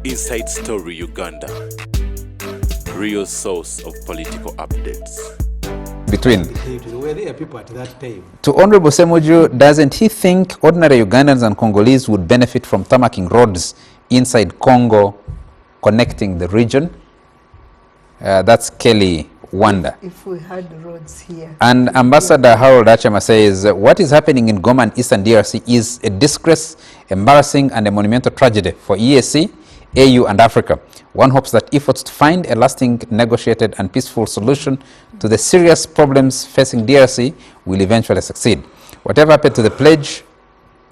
Inside Story Uganda, real source of political updates. Between. Were there people at that time? To Honorable Semoju, doesn't he think ordinary Ugandans and Congolese would benefit from tarmacking roads inside Congo connecting the region? That's Kelly Wanda. If we had roads here. And Ambassador Harold Achama says, what is happening in Goma and Eastern DRC is a disgrace, embarrassing and a monumental tragedy for EAC, AU and Africa. One hopes that efforts to find a lasting, negotiated and peaceful solution to the serious problems facing DRC will eventually succeed. Whatever happened to the pledge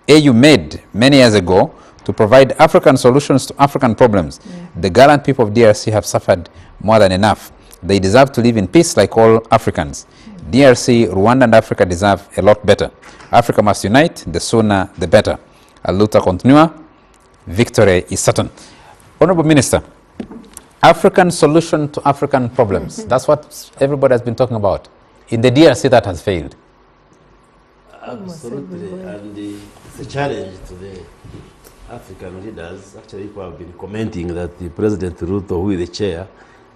AU made many years ago to provide African solutions to African problems? The gallant people of DRC have suffered more than enough. They deserve to live in peace like all Africans. DRC, Rwanda and Africa deserve a lot better. Africa must unite, the sooner the better. A luta continua, victory is certain. Honorable Minister, African solution to African problems. That's what everybody has been talking about. In the DRC that has failed. Absolutely, and it's a challenge to the African leaders. Actually, people have been commenting that the President Ruto, who is the chair,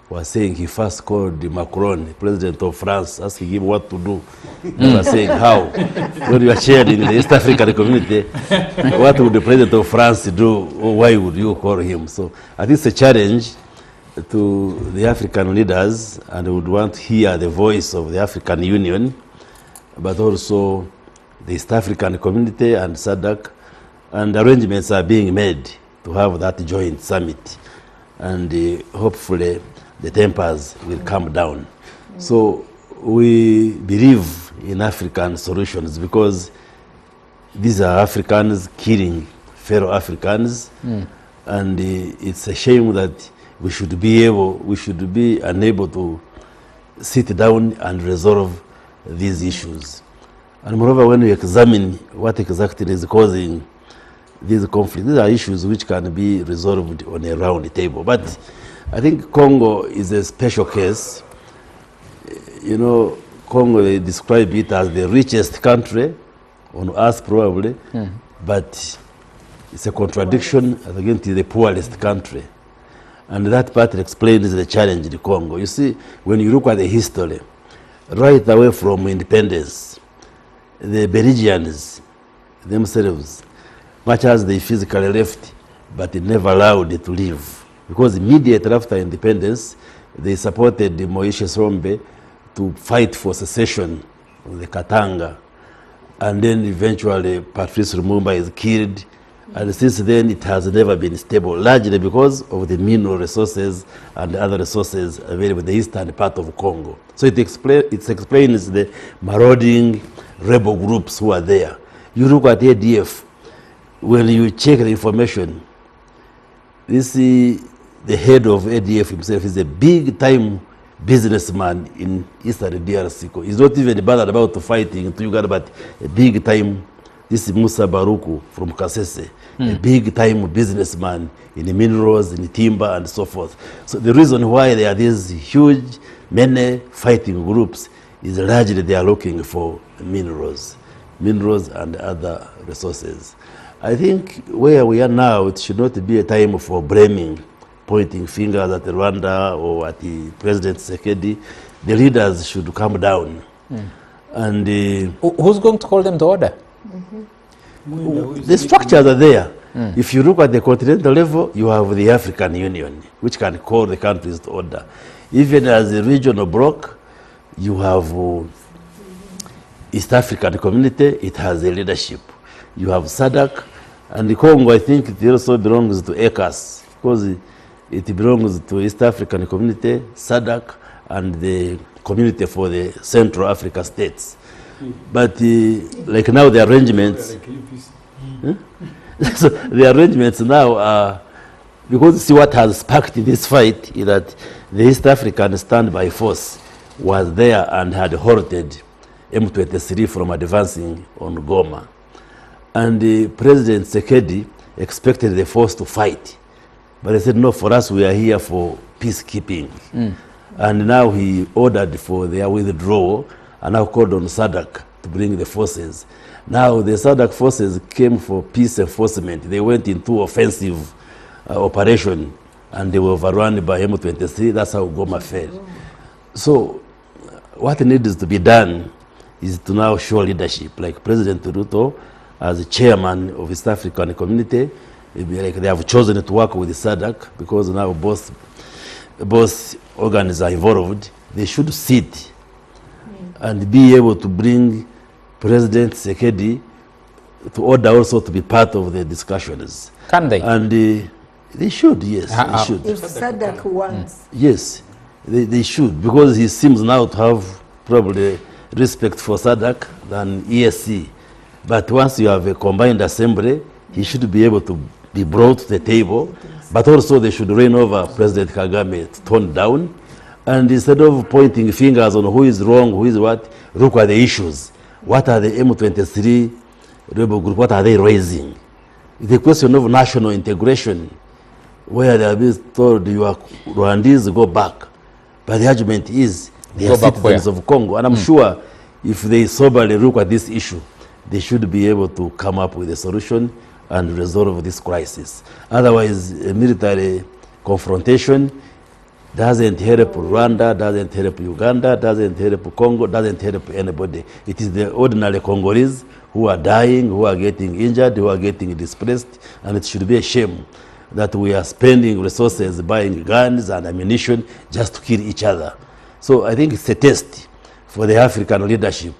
was saying he first called Macron, the President of France, asking him what to do. He was saying how. When you are chaired in the East African community, what would the President of France do, or why would you call him? So I think it's a challenge to the African leaders, and we would want to hear the voice of the African Union, but also the East African community and SADC, and arrangements are being made to have that joint summit, and hopefully the tempers will calm down. So we believe in African solutions because these are Africans killing fellow Africans, and it's a shame that we should be unable to sit down and resolve these issues. And moreover, when we examine what exactly is causing these conflicts, these are issues which can be resolved on a round table. But I think Congo is a special case. You know, Congo, they describe it as the richest country on earth probably, but it's a contradiction against the poorest country. And that part explains the challenge in Congo. You see, when you look at the history, right away from independence, the Belgians themselves, much as they physically left, but they never allowed it to leave. Because immediately after independence, they supported the Moise Sombe to fight for secession of the Katanga. And then eventually Patrice Lumumba is killed. And since then it has never been stable, largely because of the mineral resources and other resources available in the eastern part of Congo. So it explains the marauding rebel groups who are there. You look at ADF, when you check the information, you see the head of ADF himself is a big-time businessman in Eastern DRC. He's not even bothered about fighting in Uganda, but a big-time, this is Musa Baruku from Kasese, a big-time businessman in the minerals, in the timber, and so forth. So the reason why there are these huge, many fighting groups is largely they are looking for minerals and other resources. I think where we are now, it should not be a time for blaming, pointing fingers at Rwanda or at the President Tshisekedi. The leaders should calm down. And who's going to call them to order? The structures are there. If you look at the continental level, you have the African Union, which can call the countries to order. Even as a regional bloc, you have East African community, it has a leadership. You have SADC, and the Congo, I think it also belongs to ECAS, because it belongs to East African community, SADC, and the community for the Central Africa states. But like now the arrangements, so the arrangements now are, because see what has sparked this fight is that the East African standby force was there and had halted M23 from advancing on Goma. And President Tshisekedi expected the force to fight. But they said, no, for us, we are here for peacekeeping. And now he ordered for their withdrawal and now called on SADC to bring the forces. Now the SADC forces came for peace enforcement. They went into offensive operation and they were overrun by M23. That's how Goma fell. So what needs to be done is to now show leadership, like President Ruto as the chairman of East African Community. Like they have chosen to work with the SADC because now both organs are involved. They should sit and be able to bring President Sekedi to order also to be part of the discussions. Can they? And they should, yes, they should. If SADC wants. Yes, they should, because he seems now to have probably respect for SADC than ESC. But once you have a combined assembly, he should be able to be brought to the table. But also they should reign over President Kagame, to tone down. And instead of pointing fingers on who is wrong, who is what, look at the issues. What are the M23 rebel group, what are they raising? The question of national integration, where they are being told you are Rwandese, go back. But the argument is they are citizens of Congo. And I'm sure if they soberly look at this issue, they should be able to come up with a solution and resolve this crisis. Otherwise, a military confrontation doesn't help Rwanda, doesn't help Uganda, doesn't help Congo, doesn't help anybody. It is the ordinary Congolese who are dying, who are getting injured, who are getting displaced, and it should be a shame that we are spending resources buying guns and ammunition just to kill each other. So I think it's a test for the African leadership.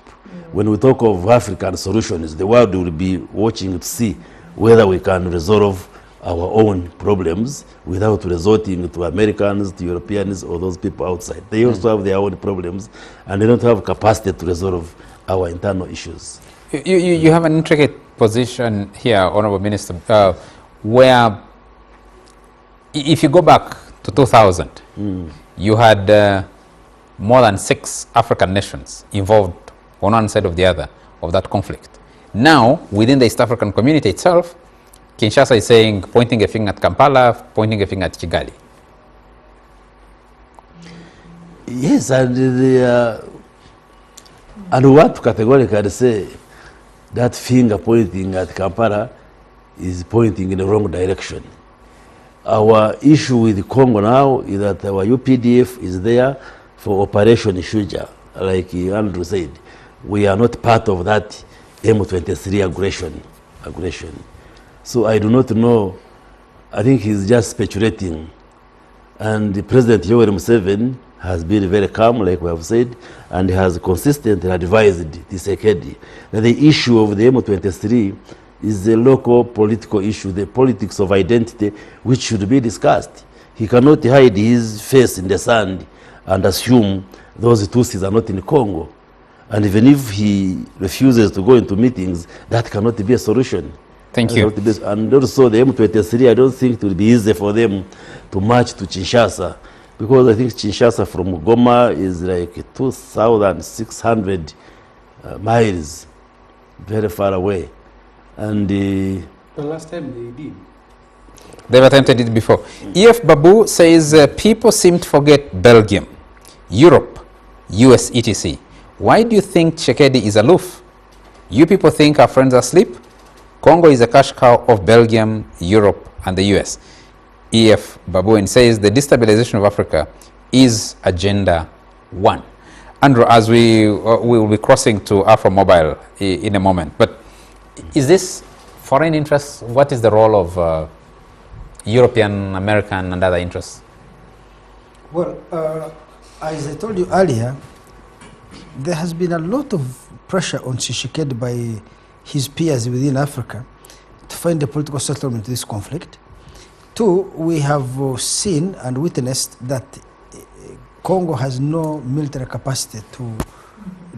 When we talk of African solutions, the world will be watching to see whether we can resolve our own problems without resorting to Americans, to Europeans, or those people outside. They also have their own problems, and they don't have capacity to resolve our internal issues. You have an intricate position here, Honorable Minister, where if you go back to 2000, you had more than 6 African nations involved on one side or the other of that conflict. Now, within the East African community itself, Kinshasa is saying, pointing a finger at Kampala, pointing a finger at Kigali. Yes, and we want to categorically say that finger pointing at Kampala is pointing in the wrong direction. Our issue with Congo now is that our UPDF is there for Operation Shuja, like Andrew said. We are not part of that M23 aggression. So I do not know. I think he's just speculating. And the President Yoweri Museveni has been very calm, like we have said, and has consistently advised Tshisekedi that the issue of the M23 is a local political issue, the politics of identity, which should be discussed. He cannot hide his face in the sand and assume those Tutsis are not in Congo. And even if he refuses to go into meetings, that cannot be a solution. Thank you. And also the M23, I don't think it will be easy for them to march to Kinshasa, because I think Kinshasa from Goma is like 2,600 miles, very far away. And The last time they did. They've attempted it before. EF Babu says people seem to forget Belgium, Europe, US, etc. Why do you think Tshisekedi is aloof? You people think our friends are asleep? Congo is a cash cow of Belgium, Europe, and the US. EF Babuin says the destabilization of Africa is Agenda 1. Andrew, as we will be crossing to Afro Mobile in a moment, but is this foreign interests? What is the role of European, American, and other interests? Well, as I told you earlier, there has been a lot of pressure on Tshisekedi by his peers within Africa to find a political settlement to this conflict. 2, we have seen and witnessed that Congo has no military capacity to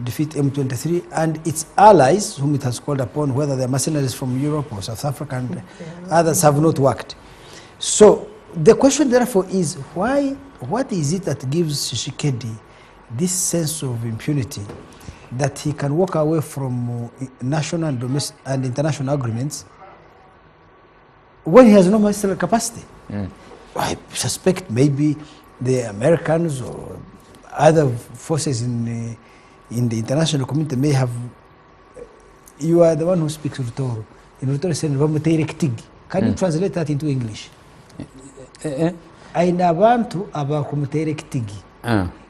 defeat M23, and its allies, whom it has called upon, whether they're mercenaries from Europe or South Africa and others, have not worked. So the question therefore is, what is it that gives Tshisekedi this sense of impunity, that he can walk away from national and domestic and international agreements when he has no military capacity? I suspect maybe the Americans or other forces in the international community may have. You are the one who speaks Rutoro. In Rutoro, saying, can you translate that into English? aina abantu abakumutere ekitigi.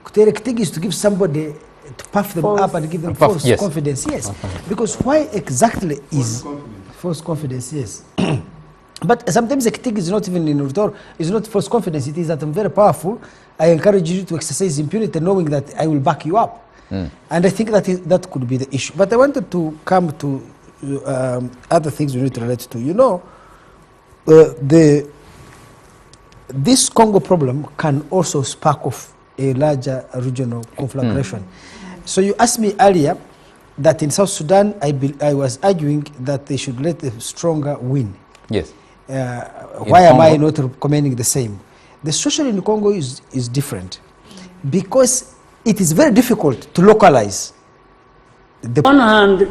Kutere ekitigi is to give somebody, to puff them up and give them false confidence. Yes. Because why exactly is false confidence? Yes. But sometimes ekitigi is not even in Rudor, it's not false confidence. It is that I'm very powerful. I encourage you to exercise impunity, knowing that I will back you up. And I think that could be the issue. But I wanted to come to other things we need to relate to. You know, this Congo problem can also spark off a larger regional conflagration. So you asked me earlier that in South Sudan, I was arguing that they should let the stronger win. Yes. Why am I not recommending the same? The situation in Congo is different because it is very difficult to localize. On one hand,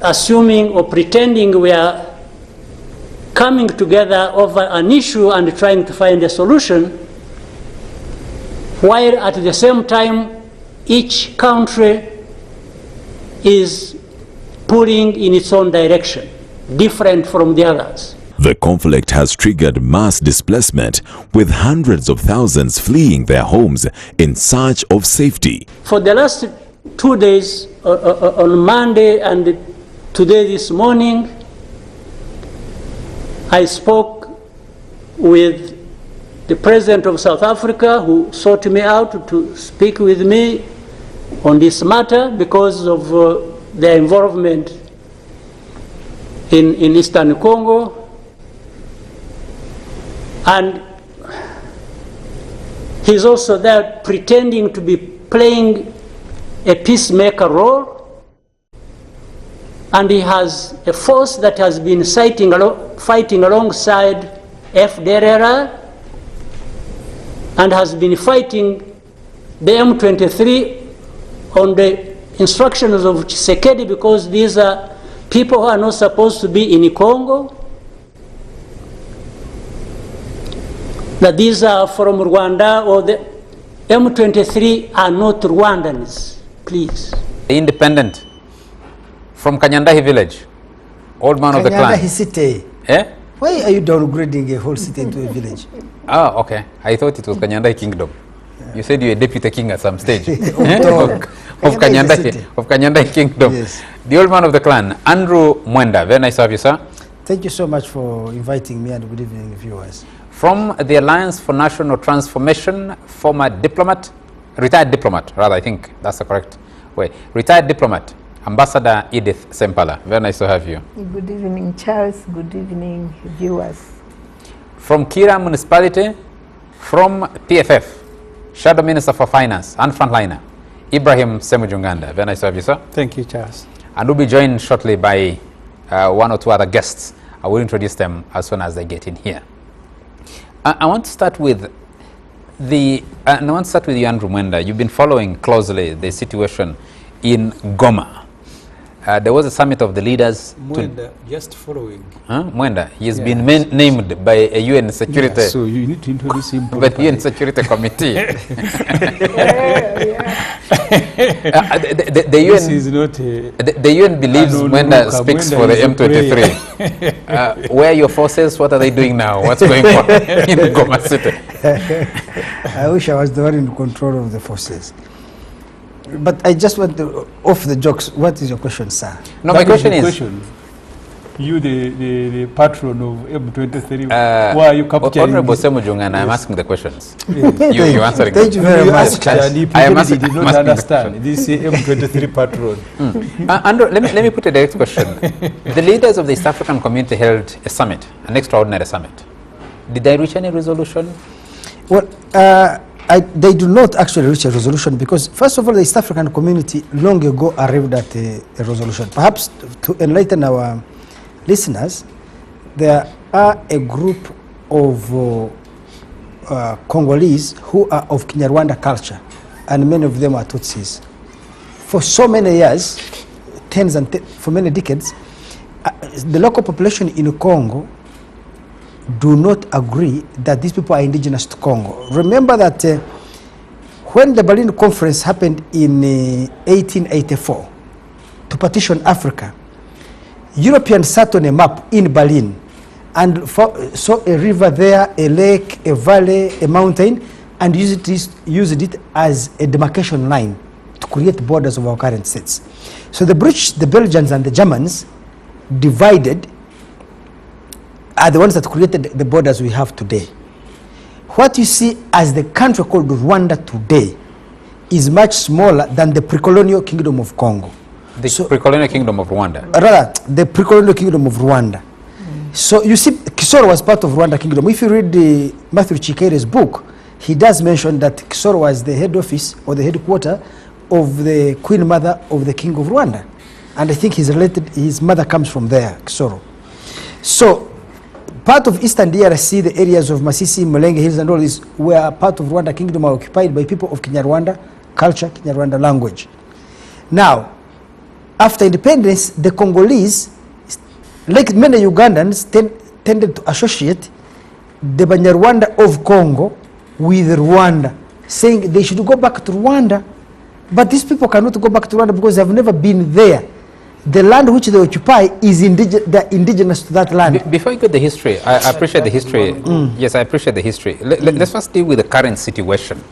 assuming or pretending we are coming together over an issue and trying to find a solution, while at the same time each country is pulling in its own direction, different from the others. The conflict has triggered mass displacement, with hundreds of thousands fleeing their homes in search of safety. For the last 2 days, on Monday and today this morning, I spoke with the President of South Africa, who sought me out to speak with me on this matter because of their involvement in Eastern Congo. And he's also there pretending to be playing a peacemaker role. And he has a force that has been fighting alongside FDLR and has been fighting the M23 on the instructions of Tshisekedi, because these are people who are not supposed to be in Congo, that these are from Rwanda, or the M23 are not Rwandans, please. Independent from Kanyandahi village, old man of the clan. Kanyandahi city. Eh? Why are you downgrading a whole city into a village? Ah, okay. I thought it was Kanyandahi kingdom. You said you're a deputy king at some stage. Of Kanyandahi kingdom. Yes. The old man of the clan, Andrew Mwenda. Very nice to have you, sir. Thank you so much for inviting me, and good evening, viewers. From the Alliance for National Transformation, former diplomat, retired diplomat, rather, I think that's the correct way. Retired diplomat, Ambassador Edith Sempala. Very nice to have you. Good evening, Charles. Good evening, viewers. From Kira Municipality, from PFF, Shadow Minister for Finance and Frontliner, Ibrahim Semujunganda. Very nice to have you, sir. Thank you, Charles. And we'll be joined shortly by one or two other guests. I will introduce them as soon as they get in here. I want to start with you, Andrew Mwenda. You've been following closely the situation in Goma. There was a summit of the leaders. Mwenda, just following. Mwenda, he has been named by a UN Security. Yeah, so you need to introduce him. By the UN Security Committee. The UN believes Mwenda speaks for the M23. Where are your forces? What are they doing now? What's going on in Goma City? I wish I was the one in control of the forces. But I just want to, off the jokes, what is your question, sir? No, my question is... You, the patron of M23, why are you capturing? Honorable Semujung, and I'm asking the questions. Yeah. You're answering. Thank you very much. I am asking. Did not understand. This is M23 patron. Andrew, let me put a direct question. The leaders of the East African community held a summit, an extraordinary summit. Did they reach any resolution? Well, they do not actually reach a resolution because, first of all, the East African community long ago arrived at a resolution. Perhaps to enlighten our listeners, there are a group of Congolese who are of Kinyarwanda culture, and many of them are Tutsis. For so many years, for many decades, the local population in Congo do not agree that these people are indigenous to Congo. Remember that when the Berlin Conference happened in 1884 to partition Africa, Europeans sat on a map in Berlin and saw a river there, a lake, a valley, a mountain, and used it as a demarcation line to create borders of our current states. So the British, the Belgians, and the Germans divided are the ones that created the borders we have today. What you see as the country called Rwanda today is much smaller than the pre-colonial kingdom of Congo. The pre-colonial kingdom of Rwanda? Rather, the pre-colonial kingdom of Rwanda. So you see, Kisoro was part of Rwanda kingdom. If you read the Matthew Chikere's book, he does mention that Kisoro was the head office or the headquarter of the queen mother of the king of Rwanda. And I think his mother comes from there, Kisoro. So part of Eastern DRC, the areas of Masisi, Mulenge Hills and all this were part of Rwanda kingdom, are occupied by people of Kinyarwanda culture, Kinyarwanda language. Now, after independence, the Congolese, like many Ugandans, tended to associate the Banyarwanda of Congo with Rwanda, saying they should go back to Rwanda. But these people cannot go back to Rwanda because they have never been there. The land which they occupy is indigenous to that land. Before you get the history, I appreciate the history. Yes, I appreciate the history. Let's first deal with the current situation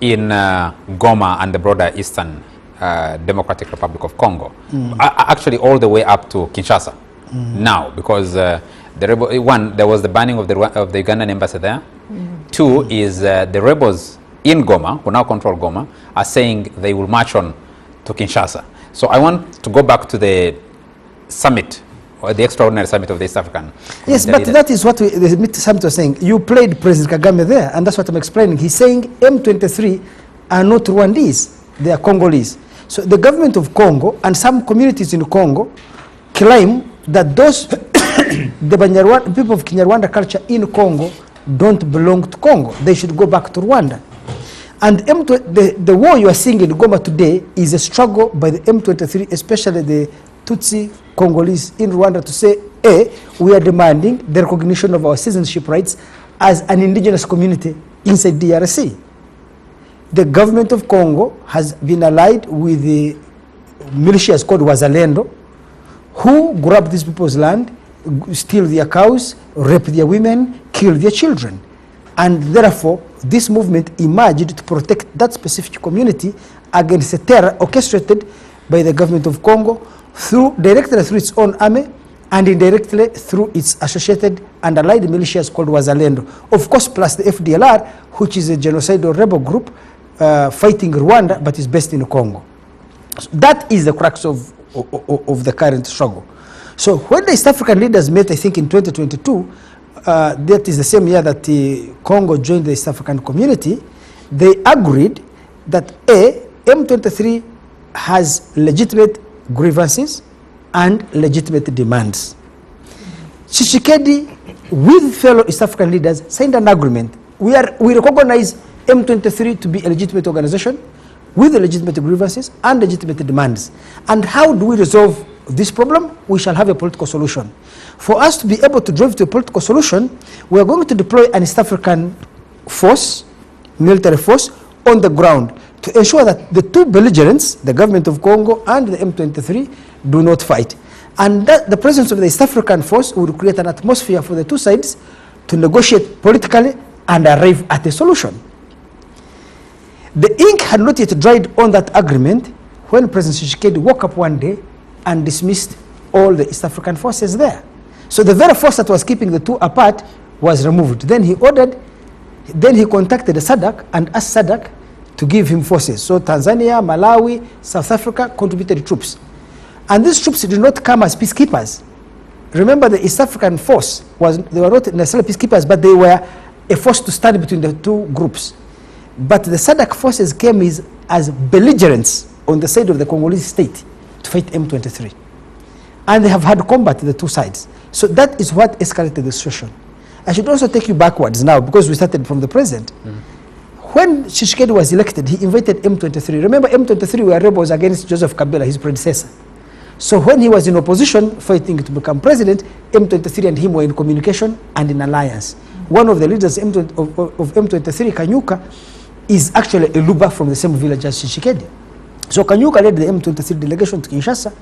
in Goma and the broader Eastern Democratic Republic of Congo. Actually, all the way up to Kinshasa now, because there was the banning of the Ugandan embassy there. Two is the rebels in Goma, who now control Goma, are saying they will march on to Kinshasa. So I want to go back to the summit, or the extraordinary summit of the East African. Yes, but that is what the summit was saying. You played President Kagame there, and that's what I'm explaining. He's saying M23 are not Rwandese, they are Congolese. So the government of Congo and some communities in Congo claim that those, the people of Kinyarwanda culture in Congo don't belong to Congo. They should go back to Rwanda. And the war you are seeing in Goma today is a struggle by the M23, especially the Tutsi Congolese in Rwanda, to say, we are demanding the recognition of our citizenship rights as an indigenous community inside DRC. The government of Congo has been allied with the militias called Wazalendo, who grab these people's land, steal their cows, rape their women, kill their children. And therefore, this movement emerged to protect that specific community against a terror orchestrated by the government of Congo directly through its own army and indirectly through its associated and allied militias called Wazalendo. Of course, plus the FDLR, which is a genocidal rebel group fighting Rwanda, but is based in Congo. So that is the crux of the current struggle. So when the East African leaders met, I think in 2022, that is the same year that Congo joined the East African community, they agreed that M23 has legitimate grievances and legitimate demands. Tshisekedi, with fellow East African leaders, signed an agreement. We recognize M23 to be a legitimate organization with legitimate grievances and legitimate demands. And how do we resolve this problem? We shall have a political solution. For us to be able to drive to a political solution, we are going to deploy an East African force, military force, on the ground to ensure that the two belligerents, the government of Congo and the M23, do not fight. And that the presence of the East African force would create an atmosphere for the two sides to negotiate politically and arrive at a solution. The ink had not yet dried on that agreement when President Tshisekedi woke up one day and dismissed all the East African forces there. So the very force that was keeping the two apart was removed. Then he contacted the SADC and asked SADC to give him forces. So Tanzania, Malawi, South Africa contributed troops. And these troops did not come as peacekeepers. Remember, the East African force, they were not necessarily peacekeepers, but they were a force to stand between the two groups. But the SADC forces came as belligerents on the side of the Congolese state to fight M23. And they have had combat on the two sides. So that is what escalated the situation. I should also take you backwards now, because we started from the present. When Tshisekedi was elected, he invited M23. Remember, M23 were rebels against Joseph Kabila, his predecessor. So when he was in opposition, fighting to become president, M23 and him were in communication and in alliance. One of the leaders of M23, Kanyuka, is actually a Luba from the same village as Tshisekedi. So Kanyuka led the M23 delegation to Kinshasa,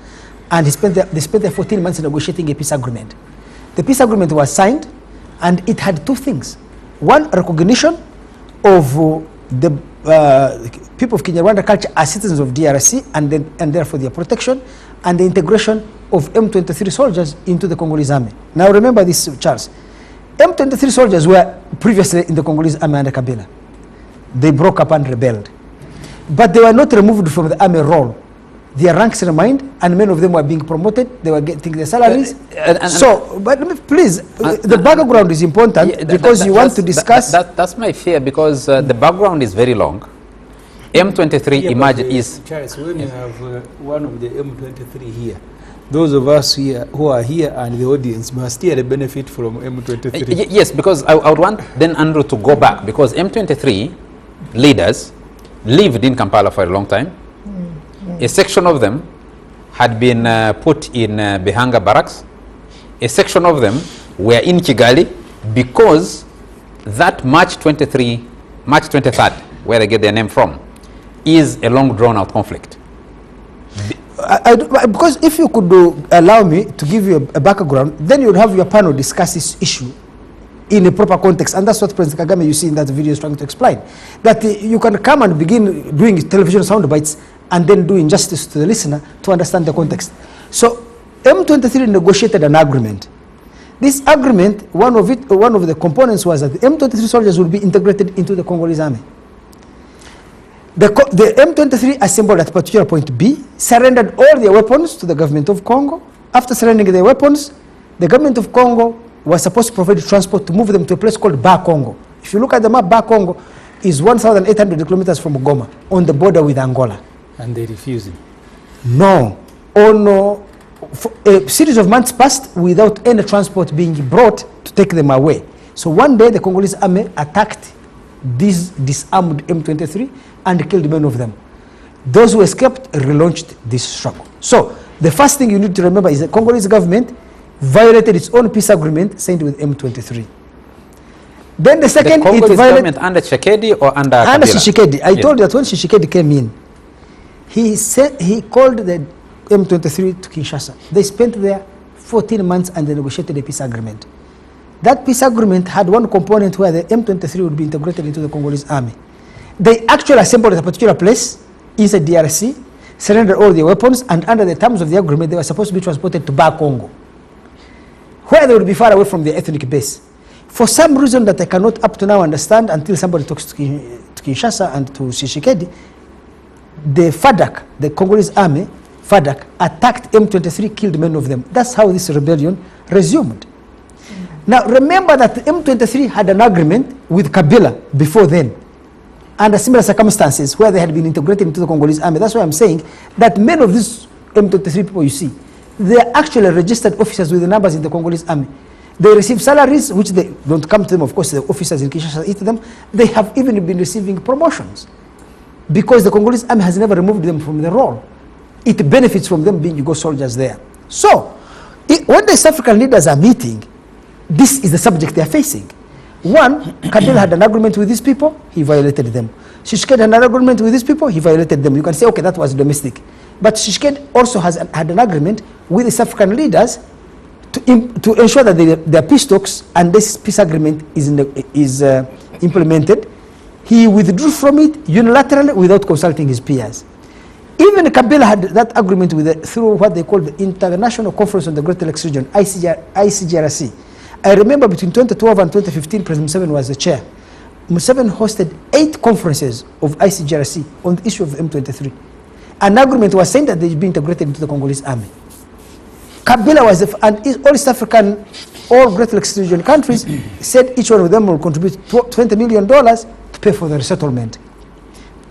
and they spent there 14 months negotiating a peace agreement. The peace agreement was signed, and it had two things. One, recognition of the people of Kinyarwanda culture as citizens of DRC, and therefore their protection, and the integration of M23 soldiers into the Congolese army. Now remember this, Charles. M23 soldiers were previously in the Congolese army under Kabila. They broke up and rebelled. But they were not removed from the army role. Their ranks remained, and many of them were being promoted. They were getting their salaries. But please, the background is important because you want to discuss. That's my fear, because the background is very long. M23 is... Charles, when you have one of the M23 here, those of us here who are here and the audience must still benefit from M23. Yes, because I would want then Andrew to go back, because M23 leaders lived in Kampala for a long time. A section of them had been put in Behanga barracks. A section of them were in Kigali, because that March 23rd, where they get their name from, is a long drawn out conflict. Because if you could allow me to give you a background, then you would have your panel discuss this issue in a proper context, and that's what President Kagame, you see in that video, is trying to explain. That you can come and begin doing television sound bites and then do injustice to the listener to understand the context. So M23 negotiated an agreement. This agreement, one of the components was that the M23 soldiers will be integrated into the Congolese army. The M23 assembled at particular point B, surrendered all their weapons to the government of Congo. After surrendering their weapons, the government of Congo was supposed to provide transport to move them to a place called Ba Congo. If you look at the map, Ba Congo is 1,800 kilometers from Goma, on the border with Angola. And they refused. No. Oh no. A series of months passed without any transport being brought to take them away. So one day the Congolese army attacked these disarmed M23 and killed many of them. Those who escaped relaunched this struggle. So the first thing you need to remember is the Congolese government violated its own peace agreement signed with M23. Then the second, the Congolese it violated government under Tshisekedi or under Kabila? Under Tshisekedi. I told you that when Tshisekedi came in, he called the M23 to Kinshasa. They spent there 14 months and they negotiated a peace agreement. That peace agreement had one component where the M23 would be integrated into the Congolese army. They actually assembled at a particular place inside DRC, surrendered all their weapons, and under the terms of the agreement, they were supposed to be transported to Ba Congo, where they would be far away from their ethnic base. For some reason that I cannot up to now understand until somebody talks to Kinshasa and to Tshisekedi, the FADAC, the Congolese army, FADAC, attacked M23, killed many of them. That's how this rebellion resumed. Now remember that M23 had an agreement with Kabila before then, under similar circumstances where they had been integrated into the Congolese army. That's why I'm saying that many of these M23 people you see, they are actually registered officers with the numbers in the Congolese army. They receive salaries, which they don't come to them, of course, the officers in Kinshasa eat them. They have even been receiving promotions because the Congolese army has never removed them from the role. It benefits from them being Yugo soldiers there. So, when the East African leaders are meeting, this is the subject they are facing. One, Kabila had an agreement with these people, he violated them. Tshisekedi had an agreement with these people, he violated them. You can say, okay, that was domestic. But Tshisekedi also had an agreement with the East African leaders to ensure that their peace talks and this peace agreement is implemented. He withdrew from it unilaterally without consulting his peers. Even Kabila had that agreement through what they call the International Conference on the Great Lakes Region, ICGRC. I remember between 2012 and 2015, President Museveni was the chair. Museveni hosted 8 conferences of ICGRC on the issue of M23. An agreement was signed that they should be integrated into the Congolese army. Kabila was, and all East African, all Great Lakes Region countries said each one of them will contribute $20 million to pay for the resettlement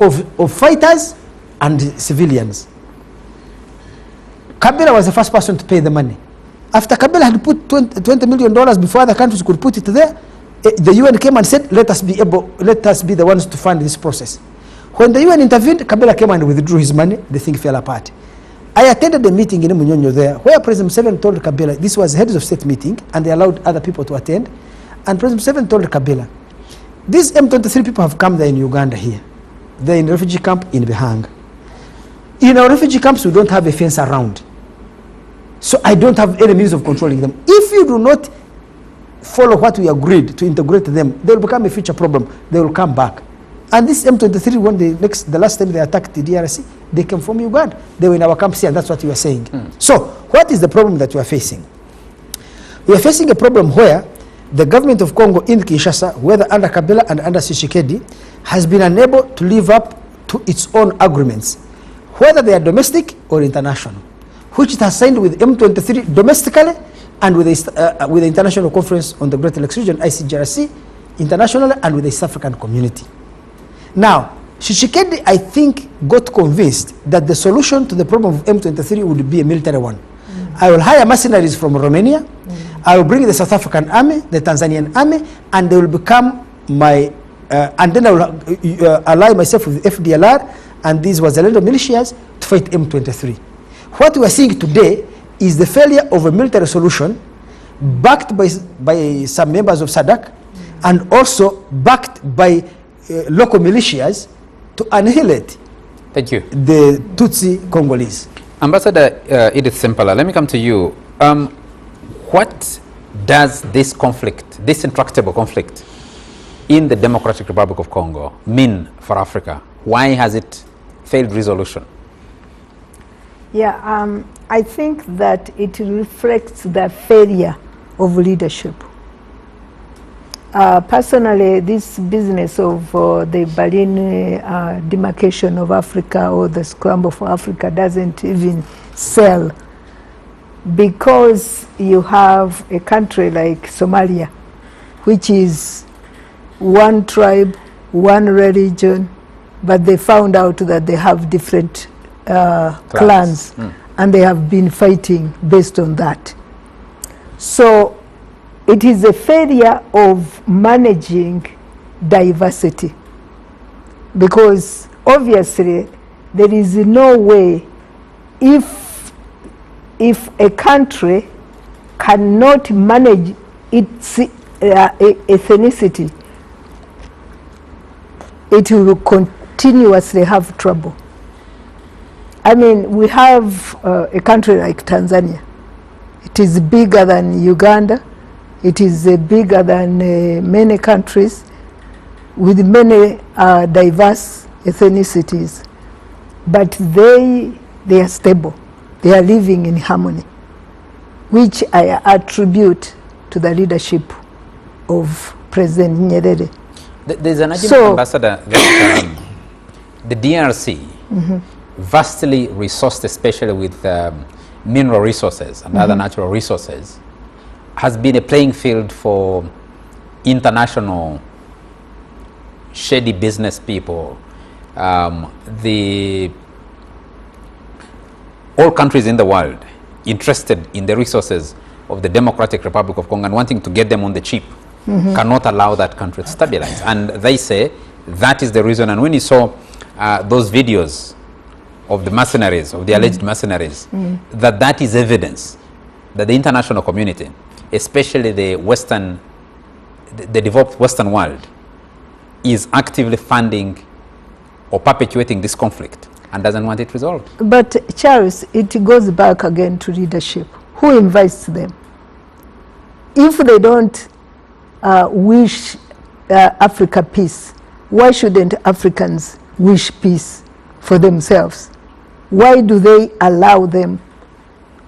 of fighters and civilians. Kabila was the first person to pay the money. After Kabila had put $20 million before other countries could put it there, the UN came and said, let us be the ones to fund this process. When the UN intervened, Kabila came and withdrew his money. The thing fell apart. I attended a meeting in Munyagwa there, where President Museveni told Kabila, this was a heads of state meeting, and they allowed other people to attend. And President Museveni told Kabila, these M23 people have come there in Uganda here. They're in a refugee camp in Behanga. In our refugee camps, we don't have a fence around. So I don't have any means of controlling them. If you do not follow what we agreed to integrate them, they will become a future problem. They will come back. And this M23, when the last time they attacked the DRC, they came from Uganda. They were in our camps here, and that's what you are saying. So what is the problem that we are facing? We are facing a problem where the government of Congo in Kinshasa, whether under Kabila and under Tshisekedi, has been unable to live up to its own agreements, whether they are domestic or international, which it has signed with M23 domestically and with the International Conference on the Great Lakes Region, ICGRC, internationally, and with the East African community. Now, Tshisekedi, I think, got convinced that the solution to the problem of M23 would be a military one. I will hire mercenaries from Romania, I will bring the South African army, the Tanzanian army, and they will become my, and then I will ally myself with FDLR and these Wazalendo militias to fight M23. What we are seeing today is the failure of a military solution backed by some members of SADC and also backed by local militias to annihilate Thank you. the Tutsi Congolese. Ambassador Edith Sempala, let me come to you. What does this conflict, this intractable conflict in the Democratic Republic of Congo mean for Africa? Why has it failed resolution? Yeah, I think that it reflects the failure of leadership. Personally, this business of the Berlin demarcation of Africa or the scramble for Africa doesn't even sell, because you have a country like Somalia, which is one tribe, one religion, but they found out that they have different clans, and they have been fighting based on that. So it is a failure of managing diversity, because obviously there is no way, if a country cannot manage its ethnicity, it will continuously have trouble. I mean, we have a country like Tanzania. It is bigger than Uganda. It is bigger than many countries with many diverse ethnicities. But they are stable. They are living in harmony, which I attribute to the leadership of President Nyerere. There's an argument, Ambassador, that the DRC, vastly resourced, especially with mineral resources and other natural resources, has been a playing field for international shady business people. All countries in the world interested in the resources of the Democratic Republic of Congo and wanting to get them on the cheap cannot allow that country to stabilize. And they say that is the reason. And when you saw those videos of the mercenaries, of the alleged mercenaries, that is evidence that the international community, especially the Western, the developed Western world, is actively funding or perpetuating this conflict and doesn't want it resolved. But Charles, it goes back again to leadership. Who invites them? If they don't wish Africa peace, why shouldn't Africans wish peace for themselves? Why do they allow them?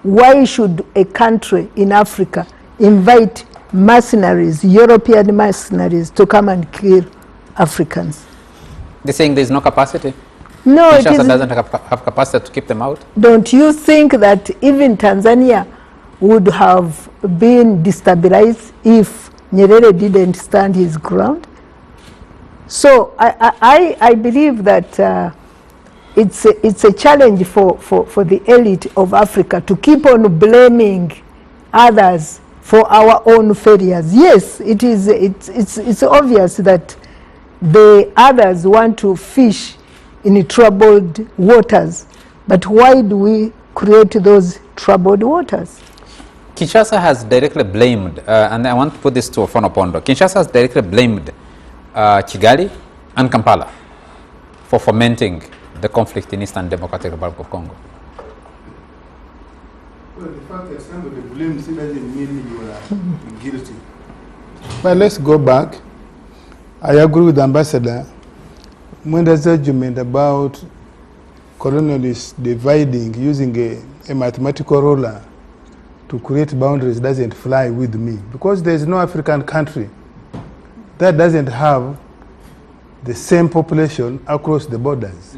Why should a country in Africa invite mercenaries, European mercenaries, to come and kill Africans? They're saying there's no capacity. No, Kinshasa doesn't have capacity to keep them out. Don't you think that even Tanzania would have been destabilized if Nyerere didn't stand his ground? So I believe that it's a challenge for the elite of Africa to keep on blaming others for our own failures. Yes, it's obvious that the others want to fish in troubled waters, but why do we create those troubled waters? Kinshasa has directly blamed, and I want to put this to Fonopondo, Kinshasa has directly blamed Kigali and Kampala for fomenting the conflict in Eastern Democratic Republic of Congo. Well, the fact that somebody blames you doesn't mean you are guilty. But let's go back. I agree with the ambassador. Mwenda's argument about colonialists dividing using a mathematical ruler to create boundaries doesn't fly with me, because there is no African country that doesn't have the same population across the borders.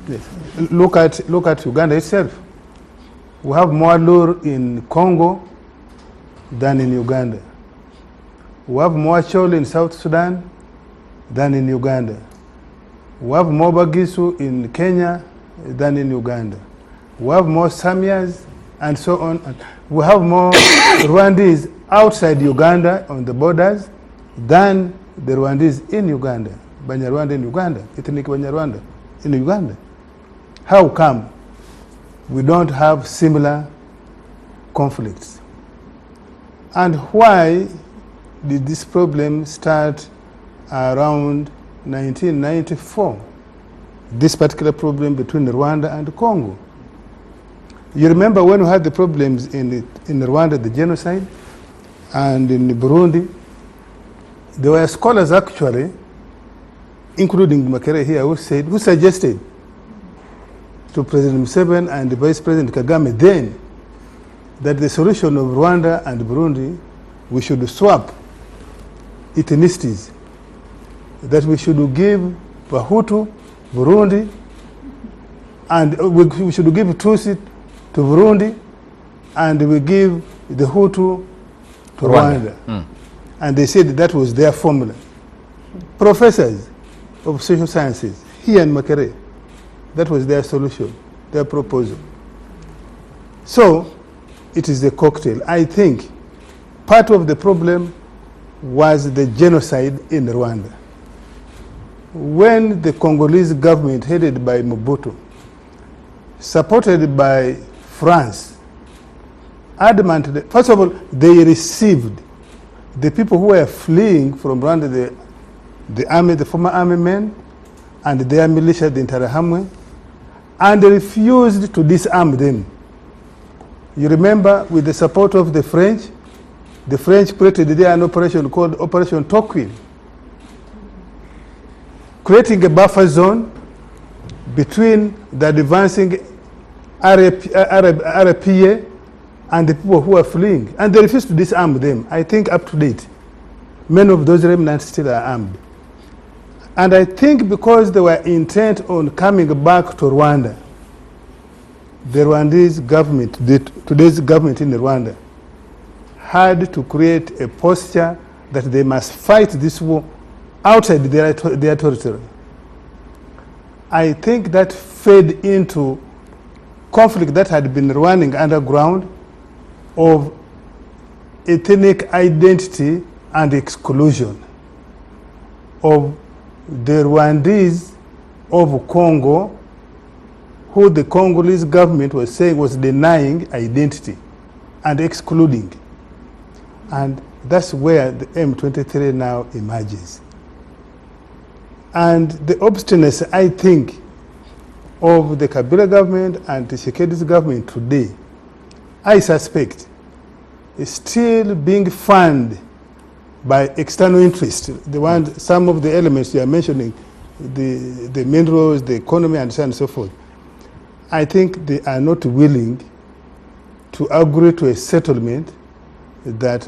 Yes. Look at Uganda itself. We have more Lur in Congo than in Uganda. We have more Chol in South Sudan than in Uganda. We have more Bagisu in Kenya than in Uganda. We have more Samias and so on. We have more Rwandese outside Uganda on the borders than the Rwandese in Uganda. Banyarwanda in Uganda, ethnic Banyarwanda in Uganda. How come we don't have similar conflicts? And why did this problem start around 1994? This particular problem between Rwanda and Congo. You remember when we had the problems in Rwanda, the genocide, and in Burundi, there were scholars actually, including Makere here, who suggested to President Museveni and Vice President Kagame then that the solution of Rwanda and Burundi, we should swap ethnicities, that we should give Bahutu, Burundi, and we should give Tutsi to Burundi, and we give the Hutu to Rwanda. And they said that was their formula. Professors of social sciences here in Makere, that was their solution, their proposal. So it is a cocktail. I think part of the problem was the genocide in Rwanda. When the Congolese government headed by Mobutu, supported by France, adamant, first of all, they received the people who were fleeing from Rwanda, the army, the former army men, and their militia, the Interahamwe, and they refused to disarm them. You remember, with the support of the French created there an operation called Operation Tocqueville, creating a buffer zone between the advancing RPA and the people who are fleeing. And they refused to disarm them. I think up to date, many of those remnants still are armed. And I think because they were intent on coming back to Rwanda, the Rwandese government, today's government in Rwanda, had to create a posture that they must fight this war outside their territory. I think that fed into conflict that had been running underground of ethnic identity and exclusion of the Rwandese of Congo, who the Congolese government was saying was denying identity and excluding. And that's where the M23 now emerges. And the obstinacy, I think, of the Kabila government and the Tshisekedi's government today, I suspect, is still being funded by external interests. Some of the elements you are mentioning, the minerals, the economy, and so on and so forth. I think they are not willing to agree to a settlement that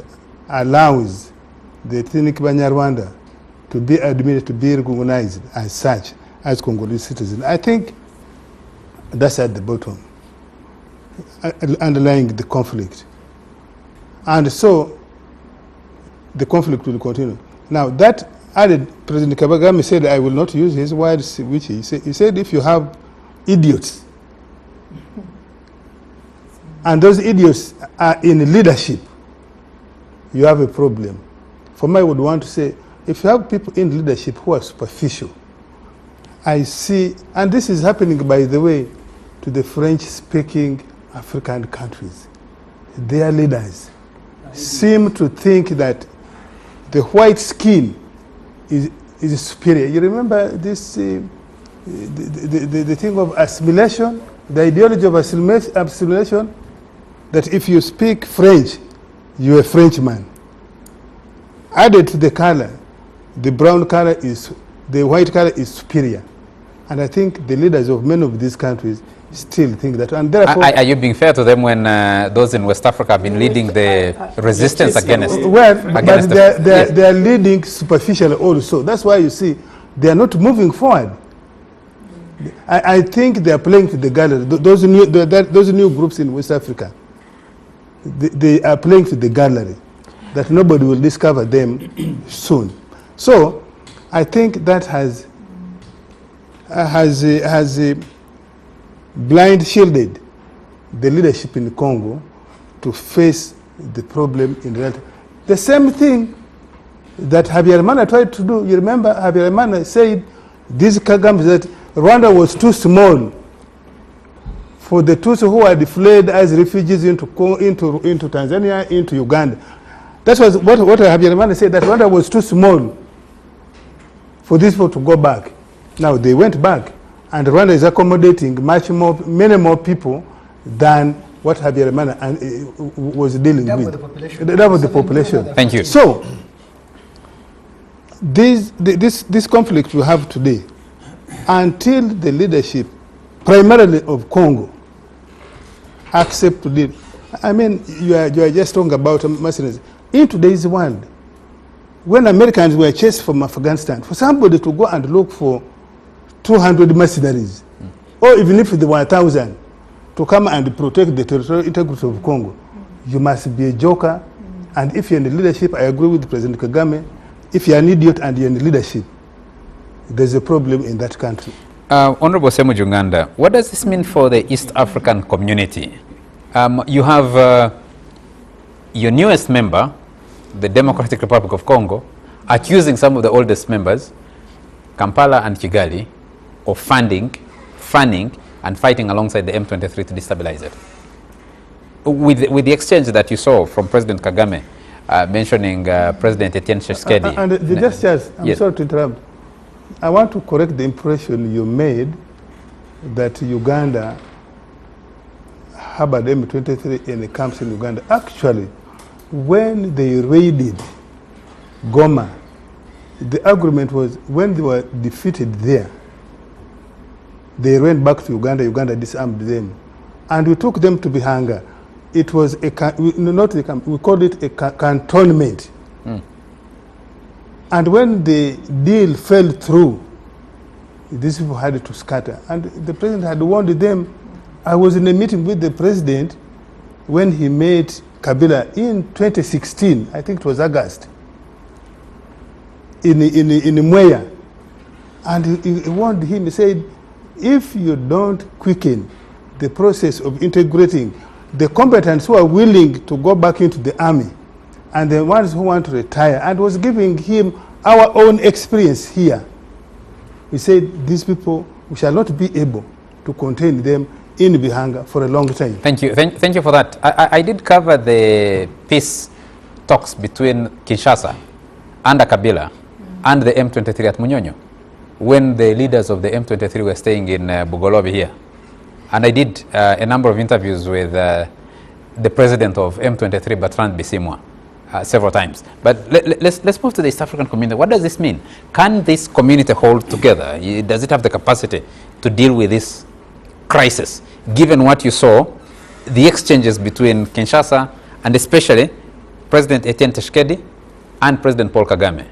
allows the ethnic Banyarwanda to be admitted, to be recognized as such, as Congolese citizens. I think that's at the bottom, underlying the conflict. And so the conflict will continue. Now that added, President Kagame said, I will not use his words, which he said if you have idiots, and those idiots are in leadership, you have a problem. For me, I would want to say, if you have people in leadership who are superficial, I see, and this is happening, by the way, to the French-speaking African countries. Their leaders seem to think that the white skin is superior. You remember this, the thing of assimilation? the ideology of assimilation, that if you speak French, you're a Frenchman. Added to the color, the brown color is, the white color is superior. And I think the leaders of many of these countries still think that. And therefore, are you being fair to them when those in West Africa have been leading the resistance against? Well, against but they are leading superficially also. That's why you see they are not moving forward. I think they are playing to the gallery. Those new groups in West Africa, they are playing to the gallery, that nobody will discover them soon. So I think that has blind shielded the leadership in Congo to face the problem in reality. The same thing that Habyarimana tried to do. You remember Habyarimana said these Kagame that Rwanda was too small for the Tutsi who had fled as refugees into Tanzania, into Uganda. That was what Habyarimana said, that Rwanda was too small for these people to go back. Now they went back, and Rwanda is accommodating many more people than what Habyarimana was dealing with. Double the population. Thank you. So this conflict we have today, until the leadership, primarily of Congo, accept to deal. I mean, you are just talking about mercenaries. In today's world, when Americans were chased from Afghanistan, for somebody to go and look for 200 mercenaries, or even if there were 1,000, to come and protect the territorial integrity of Congo, you must be a joker. And if you're in the leadership, I agree with President Kagame, if you're an idiot and you're in the leadership, there's a problem in that country. Honorable Semu Junganda, what does this mean for the East African community? You have your newest member, the Democratic Republic of Congo, accusing some of the oldest members, Kampala and Kigali, of fanning, and fighting alongside the M23 to destabilize it. With the exchange that you saw from President Kagame, mentioning President Etienne Tshisekedi. And the gestures, I'm sorry to interrupt. I want to correct the impression you made that Uganda harbored M23 in the camps in Uganda. Actually, when they raided Goma, the argument was when they were defeated there, they ran back to Uganda, Uganda disarmed them. And we took them to Bihanga. It was not a camp, we called it a cantonment. And when the deal fell through, these people had to scatter. And the president had warned them. I was in a meeting with the president when he met Kabila in 2016, I think it was August, in Mweya. And he warned him, he said, if you don't quicken the process of integrating the combatants who are willing to go back into the army and the ones who want to retire, and was giving him our own experience here. We said, these people, we shall not be able to contain them in Bihanga for a long time. Thank you. Thank you for that. I did cover the peace talks between Kinshasa under Kabila and the M23 at Munyonyo, when the leaders of the M23 were staying in Bugolobi here. And I did a number of interviews with the president of M23, Bertrand Bisimwa, several times. But let's move to the East African community. What does this mean? Can this community hold together? Does it have the capacity to deal with this crisis, given what you saw, the exchanges between Kinshasa and especially President Etienne Tshisekedi and President Paul Kagame?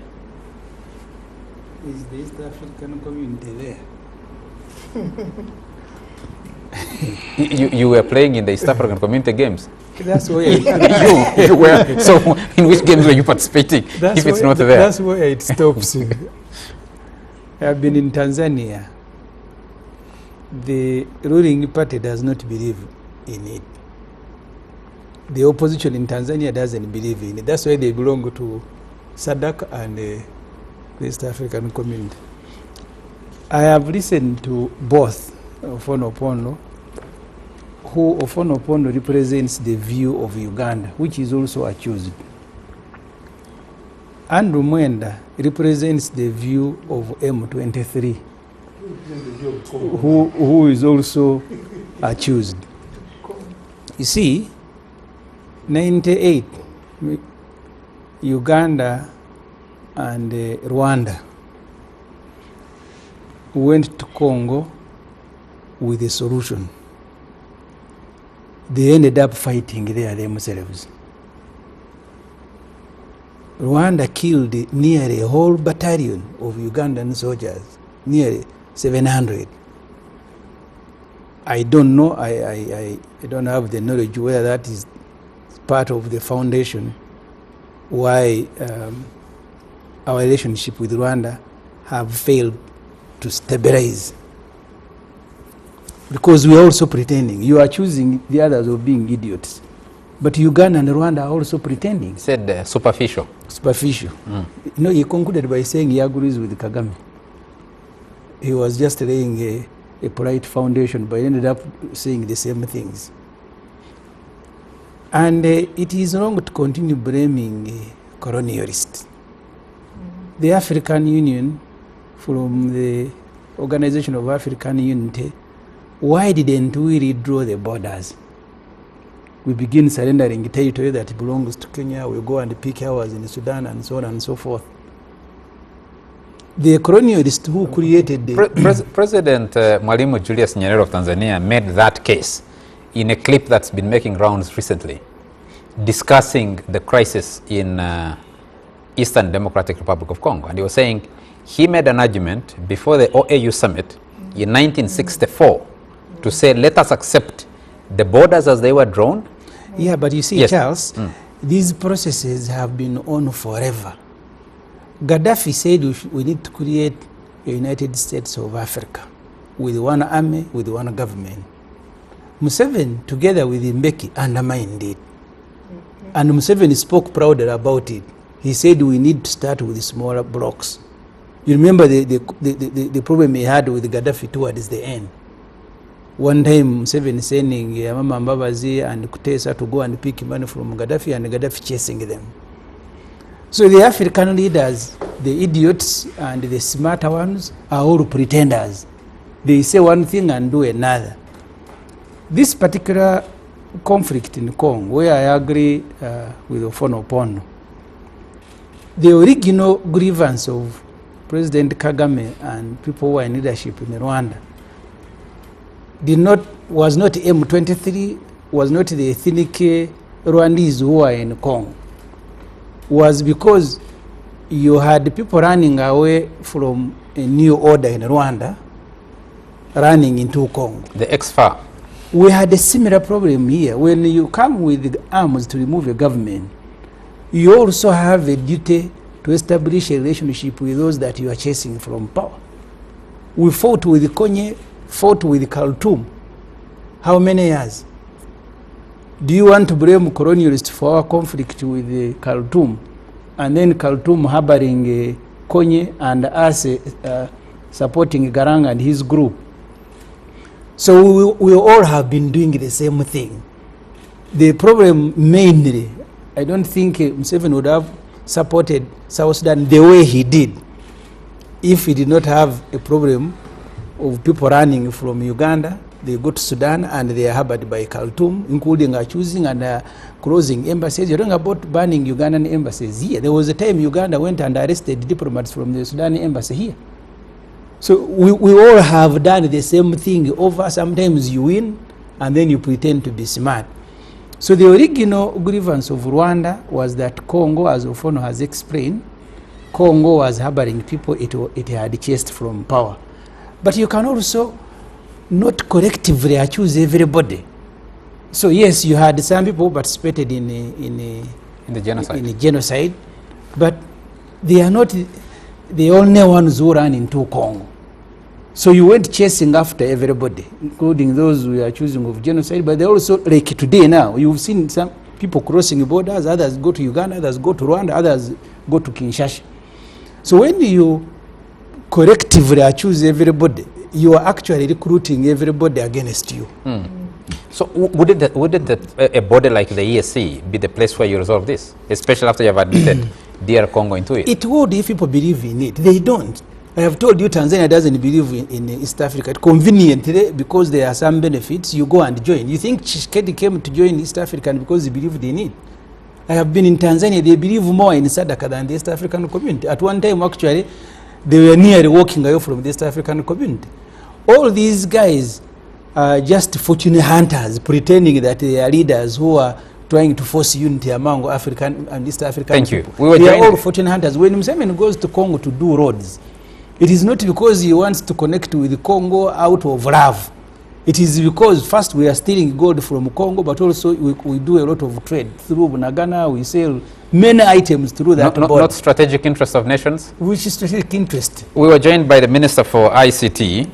Is the East African community there? You were playing in the East African community games. That's where you were. So in which games were you participating if it's not there? That's where it stops. I have been in Tanzania. The ruling party does not believe in it. The opposition in Tanzania doesn't believe in it. That's why they belong to SADC and the East African community. I have listened to both Ofono-Opondo, who Ofono-Opondo represents the view of Uganda, which is also accused. Andrew Mwenda represents the view of M23, who is also are chosen. You see, 98, Uganda and Rwanda went to Congo with a solution. They ended up fighting there themselves. Rwanda killed nearly a whole battalion of Ugandan soldiers, nearly 700. I don't know, I don't have the knowledge whether that is part of the foundation why our relationship with Rwanda have failed to stabilize. Because we are also pretending. You are choosing the others of being idiots. But Uganda and Rwanda are also pretending. He said superficial. Superficial. You know, he concluded by saying he agrees with Kagame. He was just laying a polite foundation, but he ended up saying the same things. And it is wrong to continue blaming colonialists. The African Union, from the Organization of African Unity, why didn't we redraw the borders? We begin surrendering territory that belongs to Kenya, we go and pick ours in Sudan and so on and so forth. The colonialists who created the... President Mwalimu Julius Nyerere of Tanzania made that case in a clip that's been making rounds recently, discussing the crisis in Eastern Democratic Republic of Congo. And he was saying he made an argument before the OAU summit in 1964 to say, let us accept the borders as they were drawn. Yeah, but you see, yes. Charles, these processes have been on forever. Gaddafi said we need to create a United States of Africa with one army, with one government. Museveni, together with Mbeki, undermined it. And Museveni spoke proudly about it. He said we need to start with smaller blocks. You remember the problem he had with Gaddafi towards the end. One time, Museveni sending Mama Mbabazi and Kutesa to go and pick money from Gaddafi, and Gaddafi chasing them. So the African leaders, the idiots and the smarter ones, are all pretenders. They say one thing and do another. This particular conflict in Congo, where I agree with Ofono Opondo, the original grievance of President Kagame and people who are in leadership in Rwanda was not M23, was not the ethnic Rwandese who are in Congo. Was because you had people running away from a new order in Rwanda, running into Congo. The ex-FAR. We had a similar problem here. When you come with arms to remove a government, you also have a duty to establish a relationship with those that you are chasing from power. We fought with Konye, fought with Khartoum. How many years? Do you want to blame colonialists for our conflict with Khartoum, and then Khartoum harboring Konye and us supporting Garang and his group? So we all have been doing the same thing. The problem mainly, I don't think Museveni would have supported South Sudan the way he did if he did not have a problem of people running from Uganda. They go to Sudan and they are harbored by Khartoum, including choosing and closing embassies. You're talking about banning Ugandan embassies here. There was a time Uganda went and arrested diplomats from the Sudan embassy here. So we all have done the same thing over. Sometimes you win and then you pretend to be smart. So the original grievance of Rwanda was that Congo, as Ofono has explained, Congo was harboring people it had chased from power. But you can also not collectively accuse everybody. So yes, you had some people participated in the genocide. In the genocide, but they are not the only ones who ran into Congo. So you went chasing after everybody, including those who are accusing of genocide, but they also, like today now, you've seen some people crossing borders, others go to Uganda, others go to Rwanda, others go to Kinshasa. So when you collectively accuse everybody, you are actually recruiting everybody against you. So wouldn't a body like the EAC be the place where you resolve this, especially after you have admitted DR Congo into it? It would if people believe in it. They don't. I have told you Tanzania doesn't believe in East Africa. Conveniently, because there are some benefits, you go and join. You think Tshisekedi came to join East African because he believed in it? I have been in Tanzania, they believe more in SADC than the East African community. At one time, actually, they were nearly walking away from the East African community. All these guys are just fortune hunters, pretending that they are leaders who are trying to force unity among African and East African people. Thank you. They are all fortune hunters. When Museveni goes to Congo to do roads, it is not because he wants to connect with Congo out of love. It is because first we are stealing gold from Congo, but also we do a lot of trade through Bunagana. We sell many items through that border. Not strategic interest of nations? Which is strategic interest? We were joined by the Minister for ICT,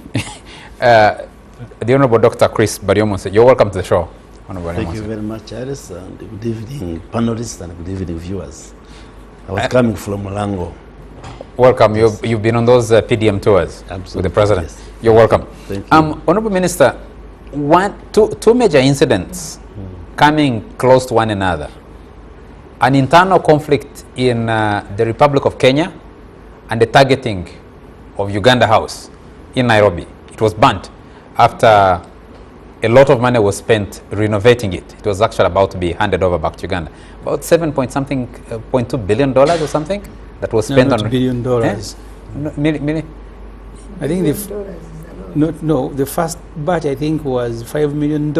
the Honorable Dr. Chris Bariomonse. You're welcome to the show. Thank you very much, Alice, and good evening, panelists, and good evening, viewers. I was coming from Mulango. Welcome. You've been on those PDM tours. Absolutely, with the President. yes. You're welcome. Thank you. Honorable Minister, two major incidents coming close to one another. An internal conflict in the Republic of Kenya and the targeting of Uganda House in Nairobi. It was burnt after a lot of money was spent renovating it. It was actually about to be handed over back to Uganda. About $7.2 billion or something that was spent on $1 billion. Million? I think the first batch I think was $5 million,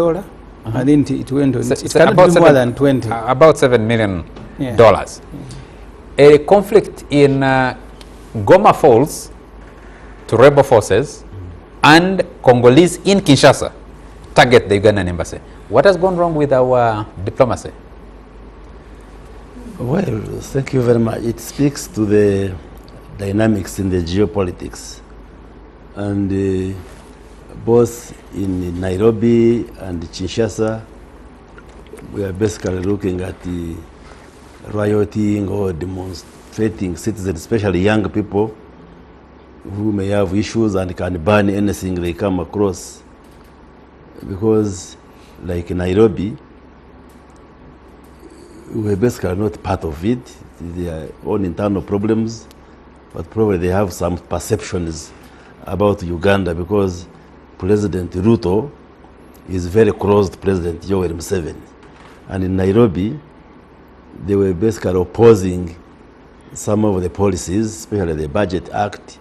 and then it went on. It cannot be more than 20. About $7 million. A conflict in Goma Falls to rebel forces and Congolese in Kinshasa target the Ugandan embassy. What has gone wrong with our diplomacy? Well, thank you very much. It speaks to the dynamics in the geopolitics. And both in Nairobi and Kinshasa, we are basically looking at the rioting or demonstrating citizens, especially young people, who may have issues and can ban anything they come across. Because, like in Nairobi, we're basically not part of it. Their own internal problems, but probably they have some perceptions about Uganda because President Ruto is very close to President Yoweri Museveni. And in Nairobi, they were basically opposing some of the policies, especially the Budget Act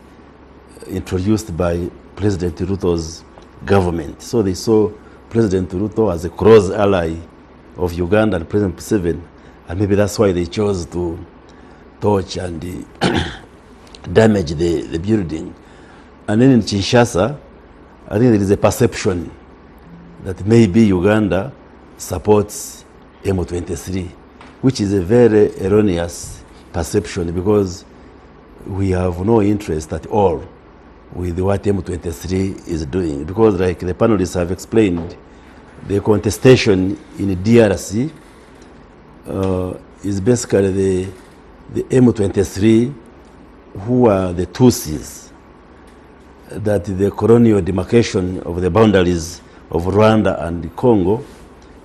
introduced by President Ruto's government. So they saw President Ruto as a close ally of Uganda and President Museveni, and maybe that's why they chose to torch and damage the building. And then in Kinshasa, I think there is a perception that maybe Uganda supports M23, which is a very erroneous perception because we have no interest at all with what M23 is doing. Because like the panelists have explained, the contestation in DRC is basically the M23 who are the Tutsis, that the colonial demarcation of the boundaries of Rwanda and Congo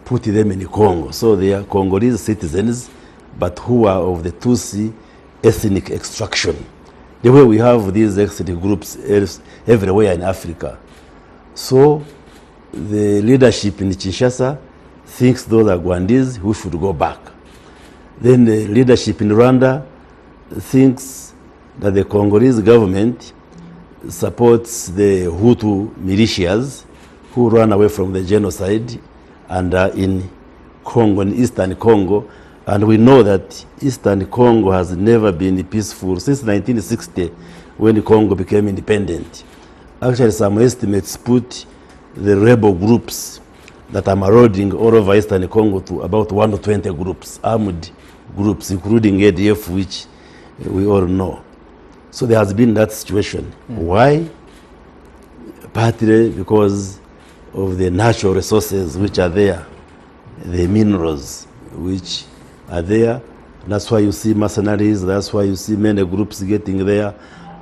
put them in Congo. So they are Congolese citizens, but who are of the Tutsi ethnic extraction. The way we have these ethnic groups everywhere in Africa. So the leadership in Kinshasa thinks those are Rwandese who should go back. Then the leadership in Rwanda thinks that the Congolese government supports the Hutu militias who ran away from the genocide and are in Congo, in Eastern Congo. And we know that Eastern Congo has never been peaceful since 1960 when Congo became independent. Actually, some estimates put the rebel groups that are marauding all over Eastern Congo to about 120 groups, armed groups, including ADF, which we all know. So there has been that situation. Why? Partly because of the natural resources which are there, the minerals which are there. That's why you see mercenaries, that's why you see many groups getting there,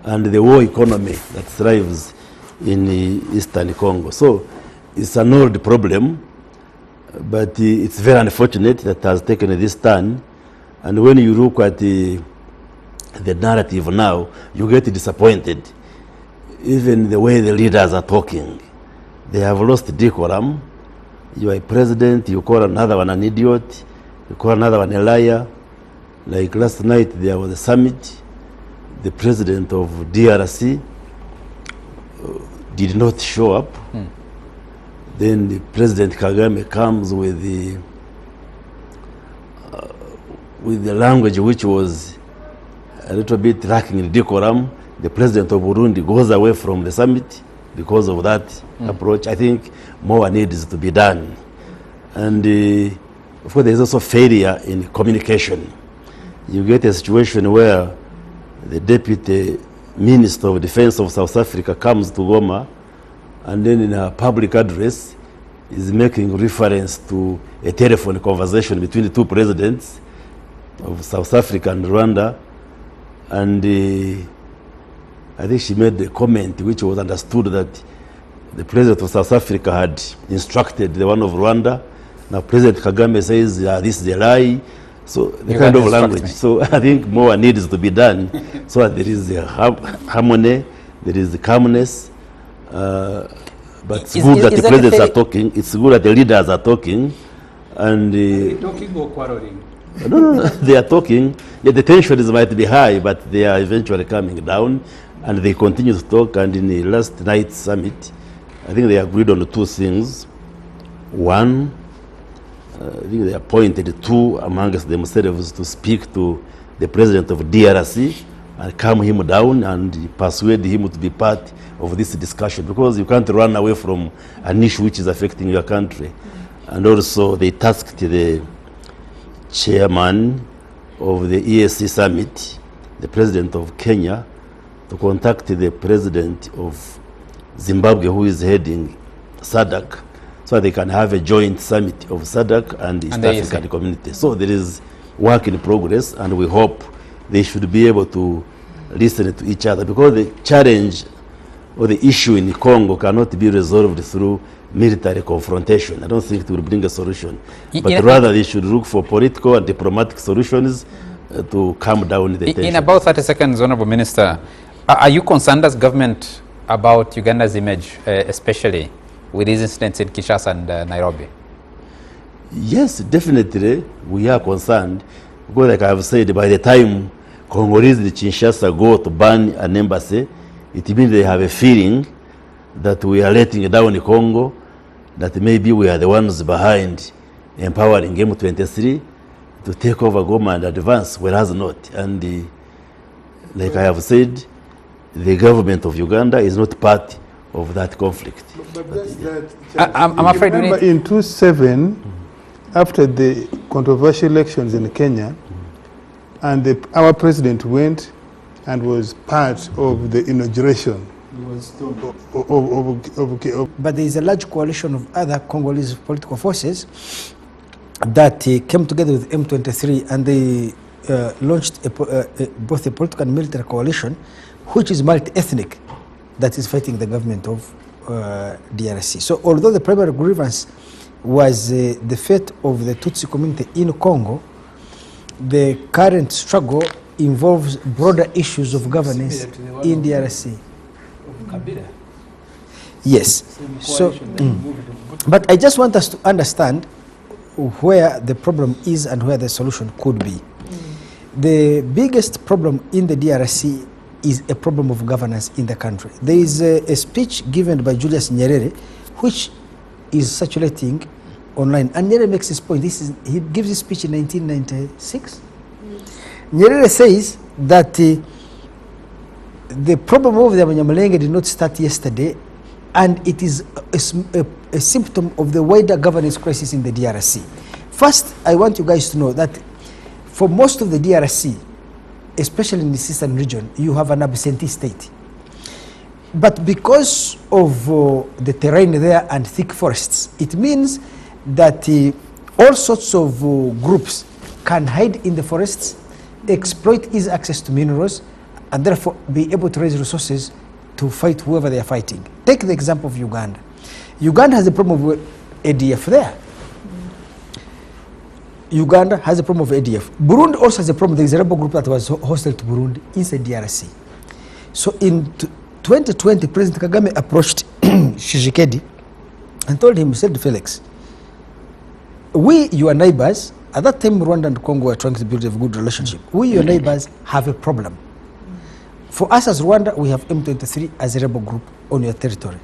and the war economy that thrives in Eastern Congo. So it's an old problem, but it's very unfortunate that it has taken this turn. And when you look at the narrative now, you get disappointed even the way the leaders are talking, they have lost decorum. You are a president, you call another one an idiot, you call another one a liar. Like last night there was a summit, the president of DRC did not show up. Then the President Kagame comes with the language which was a little bit lacking in decorum. The President of Burundi goes away from the summit because of that approach. I think more needs to be done. And of course, there is also failure in communication. You get a situation where the Deputy Minister of Defense of South Africa comes to Goma and then in a public address is making reference to a telephone conversation between the two presidents of South Africa and Rwanda. And I think she made a comment which was understood that the president of South Africa had instructed the one of Rwanda. Now President Kagame says this is a lie. So the kind of language. So I think more needs to be done so that there is a harmony, there is the calmness. But it's good that the presidents are talking. It's good that the leaders are talking. And are they talking or quarreling? No, they are talking. Yeah, the tensions might be high, but they are eventually coming down, and they continue to talk. And in the last night's summit, I think they agreed on two things. One, I think they appointed two amongst themselves to speak to the president of DRC and calm him down and persuade him to be part of this discussion, because you can't run away from an issue which is affecting your country. And also they tasked the chairman of the EAC summit, the president of Kenya, to contact the president of Zimbabwe, who is heading SADC, so they can have a joint summit of SADC and East African community. So there is work in progress, and we hope they should be able to listen to each other, because the challenge or the issue in Congo cannot be resolved through military confrontation. I don't think it will bring a solution, but rather they should look for political and diplomatic solutions to calm down the tension. In about 30 seconds, Honorable Minister, are you concerned as government about Uganda's image, especially with these incidents in Kinshasa and Nairobi? Yes, definitely we are concerned, because like I have said, by the time Congolese in Kinshasa go to ban an embassy, it means they have a feeling that we are letting down Congo, that maybe we are the ones behind empowering M23 to take over Goma and advance, whereas not. And like I have said, the government of Uganda is not part of that conflict. I'm afraid remember in 2007, after the controversial elections in Kenya, and our president went and was part of the inauguration. But there is a large coalition of other Congolese political forces that came together with M23, and they launched both a political and military coalition, which is multi-ethnic, that is fighting the government of DRC. So although the primary grievance was the fate of the Tutsi community in Congo, the current struggle involves broader issues of governance in DRC. Yes. So, but I just want us to understand where the problem is and where the solution could be. The biggest problem in the DRC is a problem of governance in the country. There is a speech given by Julius Nyerere, which is circulating online, and Nyerere makes his point. He gives his speech in 1996. Nyerere says that the problem of the Banyamulenge did not start yesterday, and it is a symptom of the wider governance crisis in the DRC. First, I want you guys to know that for most of the DRC, especially in the eastern region, you have an absentee state. But because of the terrain there and thick forests, it means that all sorts of groups can hide in the forests, exploit easy access to minerals, and therefore be able to raise resources to fight whoever they are fighting. Take the example of Uganda. Uganda has a problem with ADF there. Uganda has a problem of ADF. Burundi also has a problem. There is a rebel group that was hostile to Burundi inside DRC. So 2020, President Kagame approached Tshisekedi and told him, said, Felix, we, your neighbors, at that time Rwanda and Congo were trying to build a good relationship. We, your neighbors, have a problem. For us as Rwanda, we have M23 as a rebel group on your territory.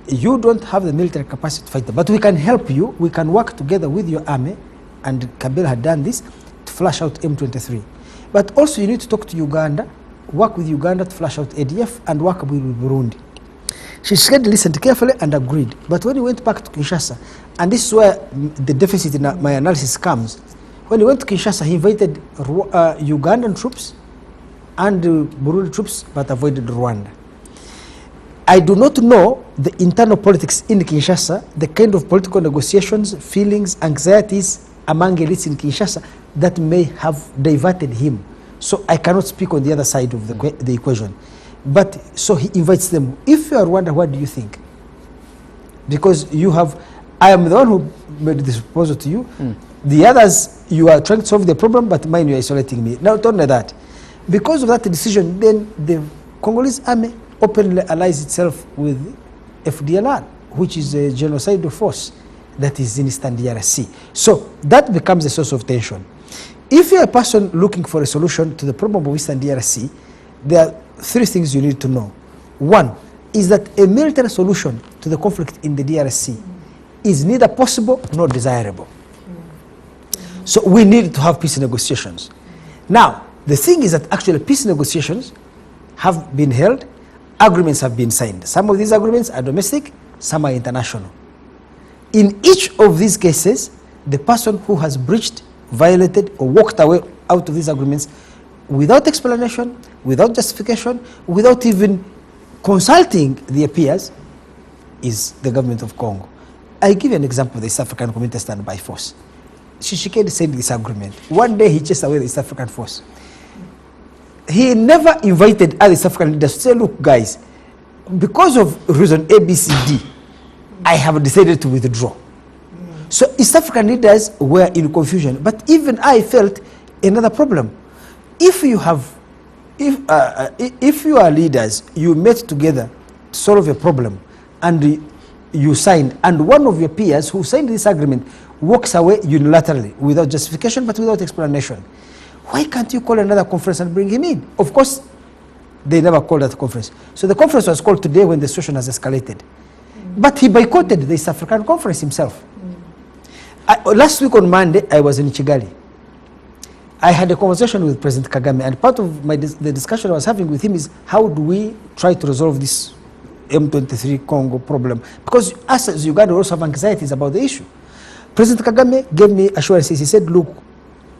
You don't have the military capacity to fight them, but we can help you. We can work together with your army, and Kabila had done this, to flush out M23. But also you need to talk to Uganda, work with Uganda to flush out ADF, and work with Burundi. Tshisekedi listened carefully and agreed. But when he went back to Kinshasa, and this is where the deficit in my analysis comes, when he went to Kinshasa, he invited Ugandan troops and Burundi troops, but avoided Rwanda. I do not know the internal politics in Kinshasa, the kind of political negotiations, feelings, anxieties among elites in Kinshasa that may have diverted him. So I cannot speak on the other side of the equation. But so he invites them. If you are Rwanda, what do you think? Because you have, I am the one who made this proposal to you. The others, you are trying to solve the problem, but mine, you are isolating me. Not only that, because of that decision, then the Congolese army openly allies itself with FDLR, which is a genocidal force that is in Eastern DRC. So that becomes a source of tension. If you're a person looking for a solution to the problem of Eastern DRC, there are three things you need to know. One is that a military solution to the conflict in the DRC is neither possible nor desirable. So we need to have peace negotiations. Now, the thing is that actually peace negotiations have been held, agreements have been signed. Some of these agreements are domestic, some are international. In each of these cases, the person who has breached, violated, or walked away out of these agreements without explanation, without justification, without even consulting their peers, is the government of Congo. I give you an example of the East African Community stand by force. Tshisekedi signed this agreement. One day he chased away the East African force. He never invited other East African leaders to say, look guys, because of reason A, B, C, D, I have decided to withdraw. So East African leaders were in confusion. But even I felt another problem. If you have, if you are leaders, you met together to solve a problem, and you signed, and one of your peers who signed this agreement walks away unilaterally without justification but without explanation, why can't you call another conference and bring him in? Of course, they never called that conference. So the conference was called today when the situation has escalated. But he boycotted the East African conference himself. Last week on Monday, I was in Kigali. I had a conversation with President Kagame, and part of the discussion I was having with him is how do we try to resolve this M23 Congo problem? Because us as Uganda also have anxieties about the issue. President Kagame gave me assurances. He said, look,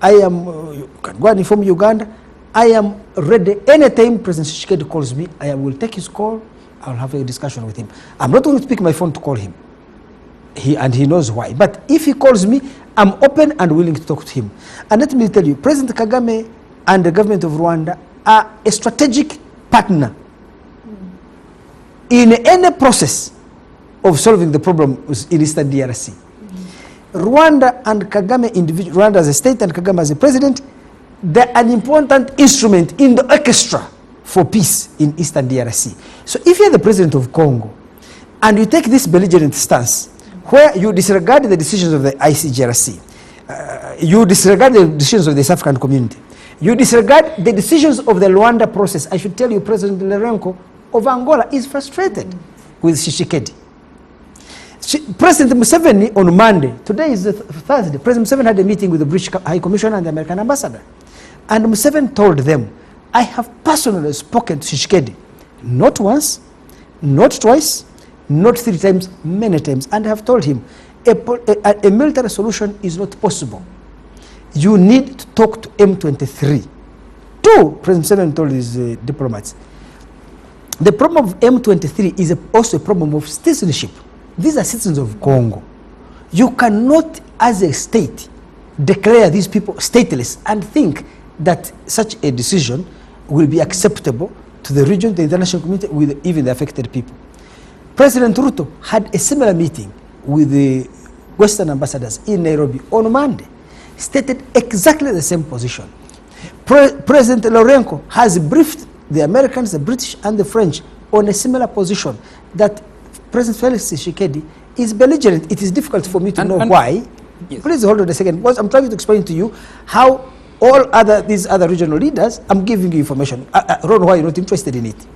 I am, you can go and inform Uganda, I am ready. Anytime President Tshisekedi calls me, I will take his call, I'll have a discussion with him. I'm not going to pick my phone to call him. And he knows why. But if he calls me, I'm open and willing to talk to him. And let me tell you, President Kagame and the government of Rwanda are a strategic partner in any process of solving the problem in Eastern DRC. Rwanda and Kagame, Rwanda as a state and Kagame as a president, they're an important instrument in the orchestra for peace in Eastern DRC. So if you're the president of Congo and you take this belligerent stance where you disregard the decisions of the ICGRC, you disregard the decisions of the South African community, you disregard the decisions of the Luanda process, I should tell you President Lourenco of Angola is frustrated with Tshisekedi. President Museveni on Monday, today is Thursday, President Museveni had a meeting with the British High Commissioner and the American Ambassador. And Museveni told them, I have personally spoken to Tshisekedi, not once, not twice, not 3 times, many times, and I have told him, a military solution is not possible. You need to talk to M23. 2, President Museveni told his diplomats, the problem of M23 is also a problem of citizenship. These are citizens of Congo. You cannot, as a state, declare these people stateless and think that such a decision will be acceptable to the region, the international community, with even the affected people. President Ruto had a similar meeting with the Western ambassadors in Nairobi on Monday, stated exactly the same position. President Lourenco has briefed the Americans, the British, and the French on a similar position, that President Felix Tshisekedi is belligerent. It is difficult for me to know why. Yes. Please hold on a second, because I'm trying to explain to you how these other regional leaders, I'm giving you information. I don't know why you're not interested in it.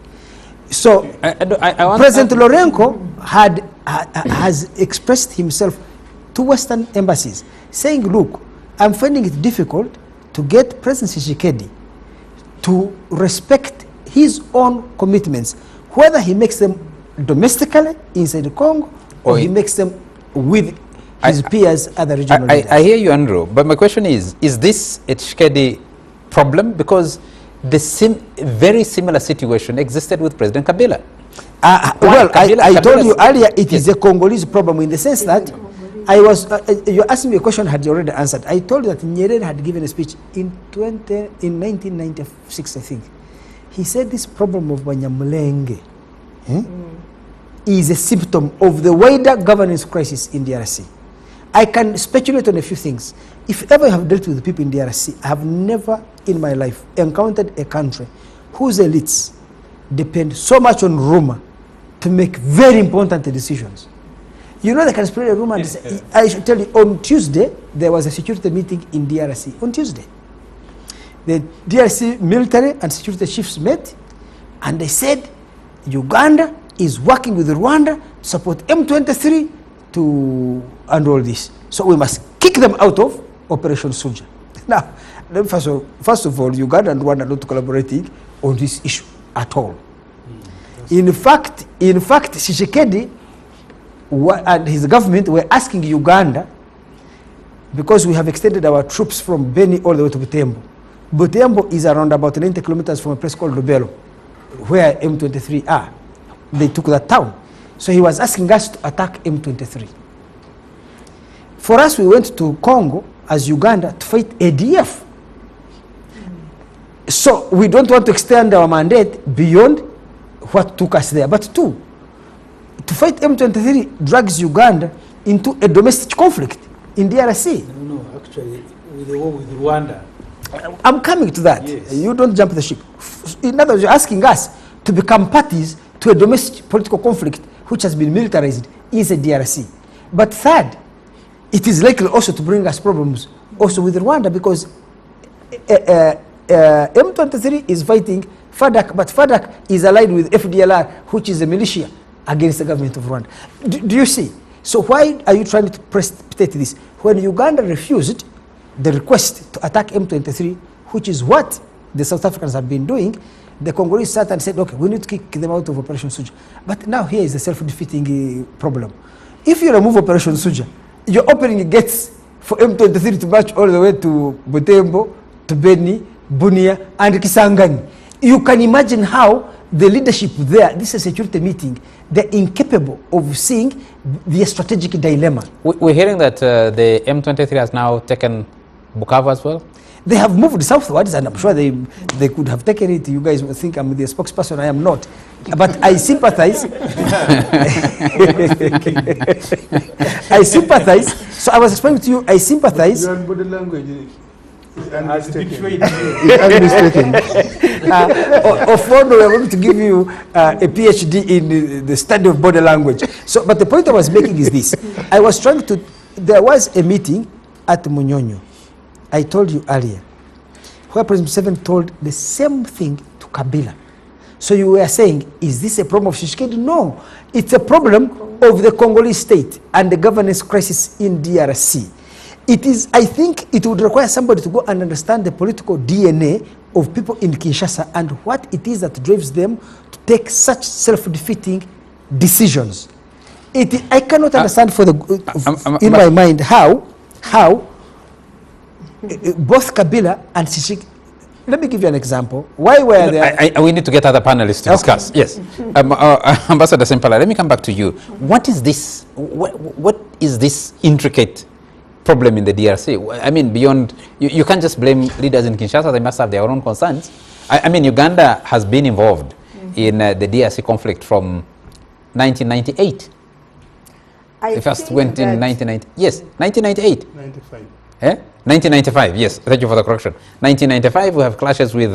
So, President Lourenco has expressed himself to Western embassies, saying, look, I'm finding it difficult to get President Tshisekedi to respect his own commitments, whether he makes them domestically inside the Congo or he makes them with his peers, other regional leaders. I hear you, Andrew, but my question is this a Tshisekedi problem? Because the very similar situation existed with President Kabila. I told you earlier, it is a Congolese problem in the sense that you asked me a question I had already answered. I told you that Nyerere had given a speech in 1996, I think. He said this problem of Banyamulenge is a symptom of the wider governance crisis in DRC. I can speculate on a few things. If ever I have dealt with the people in DRC, I have never in my life encountered a country whose elites depend so much on rumor to make very important decisions. You know, they can spread a rumor. I should tell you, on Tuesday, there was a security meeting in DRC. On Tuesday, the DRC military and security chiefs met, and they said Uganda is working with Rwanda to support M23 and all this. So we must kick them out of Operation Soja. Now, first of all, Uganda and Rwanda are not collaborating on this issue at all. In fact, Tshisekedi and his government were asking Uganda, because we have extended our troops from Beni all the way to Butembo. Butembo is around about 90 kilometers from a place called Lubero, where M23 are. They took that town. So he was asking us to attack M23. For us, we went to Congo as Uganda to fight ADF. So we don't want to extend our mandate beyond what took us there. But to fight M23 drags Uganda into a domestic conflict in DRC. No, actually, with the war with Rwanda. I'm coming to that. Yes. You don't jump the ship. In other words, you're asking us to become parties to a domestic political conflict which has been militarized inside DRC. But third, it is likely also to bring us problems also with Rwanda, because M23 is fighting FADC, but FADC is allied with FDLR, which is a militia against the government of Rwanda. Do you see? So why are you trying to precipitate this? When Uganda refused the request to attack M23, which is what the South Africans have been doing, the Congolese sat and said, okay, we need to kick them out of Operation Soja. But now here is the self-defeating problem. If you remove Operation Soja, you're opening gates for M23 to march all the way to Butembo, to Beni, Bunia, and Kisangani. You can imagine how the leadership there, this is a security meeting, they're incapable of seeing the strategic dilemma. We're hearing that the M23 has now taken Bukavu as well? They have moved southwards, and I'm sure they could have taken it. You guys will think I'm the spokesperson. I am not. But I sympathize. I sympathize. So I was explaining to you, I sympathize. Your body language is unmistakable. Of one, we are going to give you a PhD in the study of body language. So, but the point I was making is this. I was trying to, there was a meeting at Munyagwa. I told you earlier, where President Museveni told the same thing to Kabila. So you were saying, is this a problem of Tshisekedi? No, it's a problem of the Congolese state and the governance crisis in DRC. It is, I think it would require somebody to go and understand the political DNA of people in Kinshasa and what it is that drives them to take such self-defeating decisions. I cannot understand in my mind how both Kabila and Tshisekedi. Let me give you an example. Why were there? We need to get other panelists to discuss. Yes, Ambassador Sempala, let me come back to you. What is this? What is this intricate problem in the DRC? I mean, beyond you can't just blame leaders in Kinshasa. They must have their own concerns. I mean, Uganda has been involved in the DRC conflict from 1998. It first went in 1990. Yes, 1998. 95. Eh? 1995, yes, thank you for the correction. 1995, we have clashes with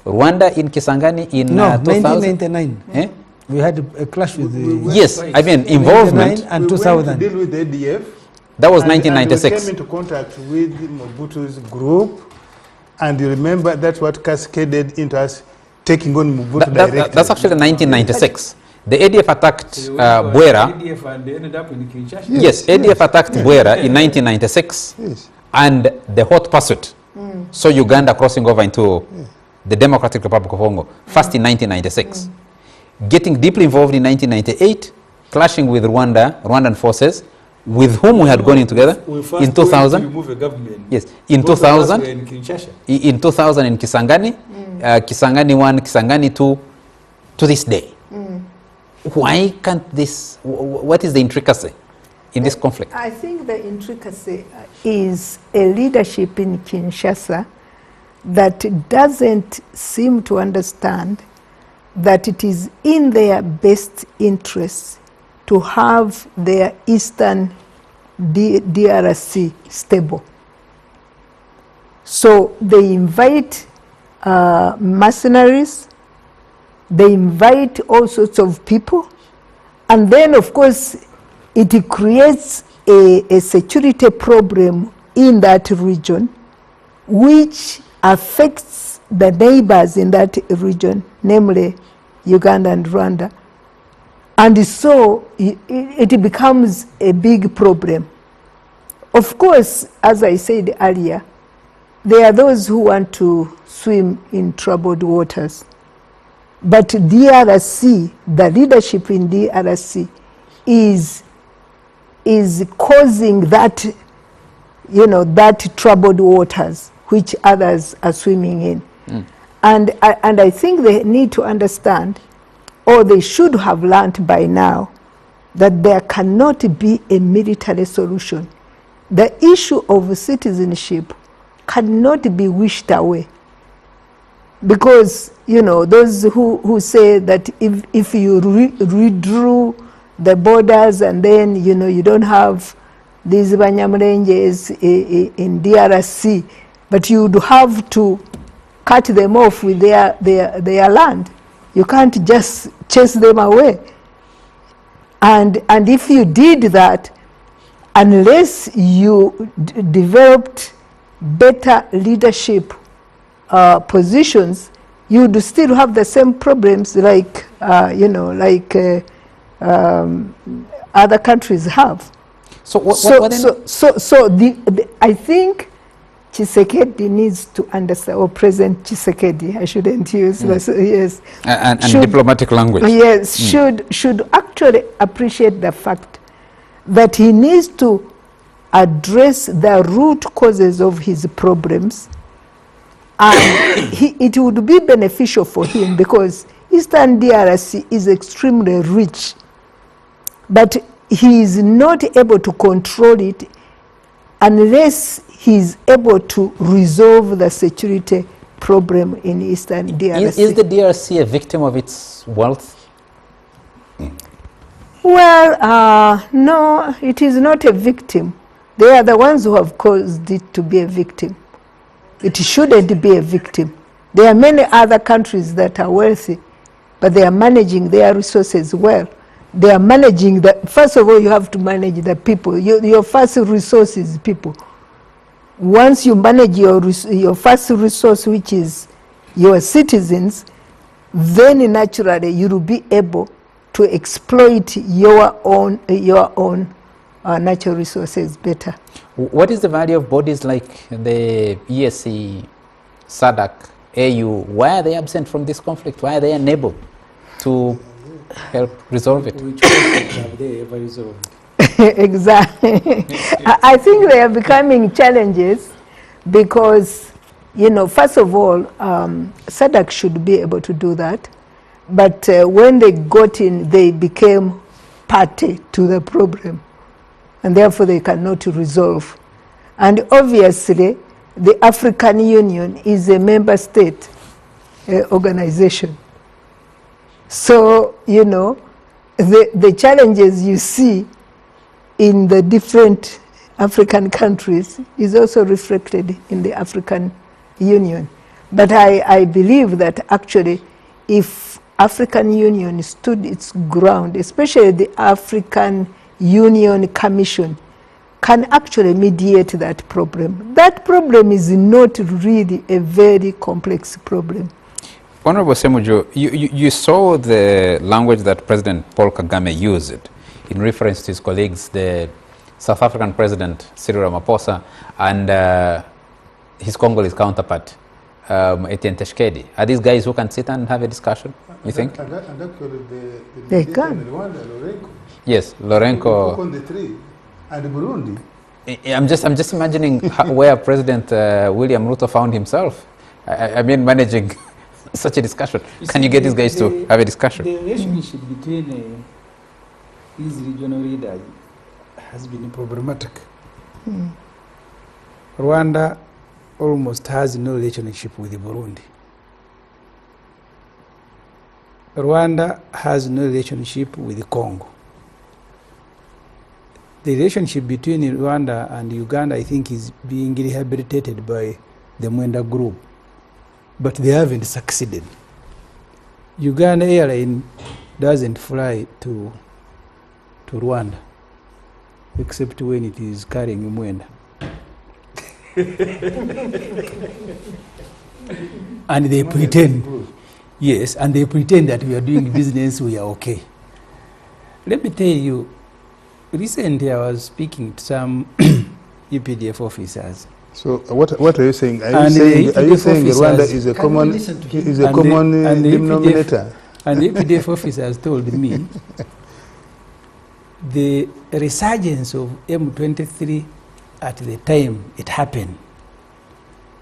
Rwanda in Kisangani in 2000. 1999. Eh? We had a clash with the... Yes, I mean, involvement. 1999 and We 2000. went to deal with the ADF. That was and 1996. we came into contact with Mobutu's group, and you remember that's what cascaded into us taking on Mobutu directly. That's actually 1996. The ADF attacked Bwera. ADF and they ended up in Kinshasa. Yes, ADF attacked Bwera in 1996, Yes. and the hot pursuit saw Uganda crossing over into the Democratic Republic of Congo, first in 1996. Getting deeply involved in 1998, clashing with Rwandan forces, with whom we had gone in together in 2000. Remove a government. Yes, in Both of us 2000. were in Kinshasa. In 2000 in Kisangani, Kisangani 1, Kisangani 2, to this day. Why can't this, what is the intricacy in this conflict? I think the intricacy is a leadership in Kinshasa that doesn't seem to understand that it is in their best interest to have their eastern DRC stable. So they invite mercenaries, they invite all sorts of people, and then of course it creates a security problem in that region which affects the neighbors in that region, namely Uganda and Rwanda. And so it becomes a big problem. Of course, as I said earlier, there are those who want to swim in troubled waters. But DRC, the leadership in DRC is causing that, that troubled waters which others are swimming in. And I think they need to understand, or they should have learned by now, that there cannot be a military solution. The issue of citizenship cannot be wished away. Because, those who say that if you redrew the borders and then, you don't have these Banyamulengers in DRC, but you would have to cut them off with their land. You can't just chase them away. And if you did that, unless you developed better leadership positions, you would still have the same problems like other countries have. I think Tshisekedi needs to understand, or President Tshisekedi, I shouldn't use this, yes. And diplomatic language. Yes, should actually appreciate the fact that he needs to address the root causes of his problems, and it would be beneficial for him because Eastern DRC is extremely rich, but he is not able to control it unless he is able to resolve the security problem in Eastern DRC. Is the DRC a victim of its wealth? Well, no, it is not a victim. They are the ones who have caused it to be a victim. It shouldn't be a victim. There are many other countries that are wealthy, but they are managing their resources well. They are managing first of all, you have to manage the people. Your first resource is people. Once you manage your first resource, which is your citizens, then naturally you will be able to exploit your own natural resources better. What is the value of bodies like the EAC, SADC, AU? Why are they absent from this conflict? Why are they unable to help resolve it? Which conflict have they ever resolved? Exactly. I think they are becoming challenges because, first of all, SADC should be able to do that. But when they got in, they became party to the problem, and therefore they cannot resolve. And obviously, the African Union is a member state organization. So, the challenges you see in the different African countries is also reflected in the African Union. But I believe that actually if African Union stood its ground, especially the African Union Commission, can actually mediate that problem. That problem is not really a very complex problem. Honorable Semujo, you saw the language that President Paul Kagame used in reference to his colleagues, the South African President Cyril Ramaphosa and his Congolese counterpart, Etienne Tshisekedi. Are these guys who can sit and have a discussion, you think? And actually They can. Rwanda, Lorenco. Yes, Lorenco. On the tree. And Burundi. I'm just imagining where President William Ruto found himself. I mean, managing such a discussion. Can you get these guys to have a discussion? The relationship between these regional leaders has been problematic. Rwanda almost has no relationship with Burundi. Rwanda has no relationship with Congo. The relationship between Rwanda and Uganda, I think, is being rehabilitated by the Mwenda group, but they haven't succeeded. Uganda Airline doesn't fly to Rwanda, except when it is carrying Mwenda. And they pretend, yes, and they pretend that we are doing business, we are okay. Let me tell you, recently I was speaking to some EPDF officers. So what are you saying? Are you saying Rwanda is a common denominator? And the EPDF officers told me the resurgence of M23 at the time it happened,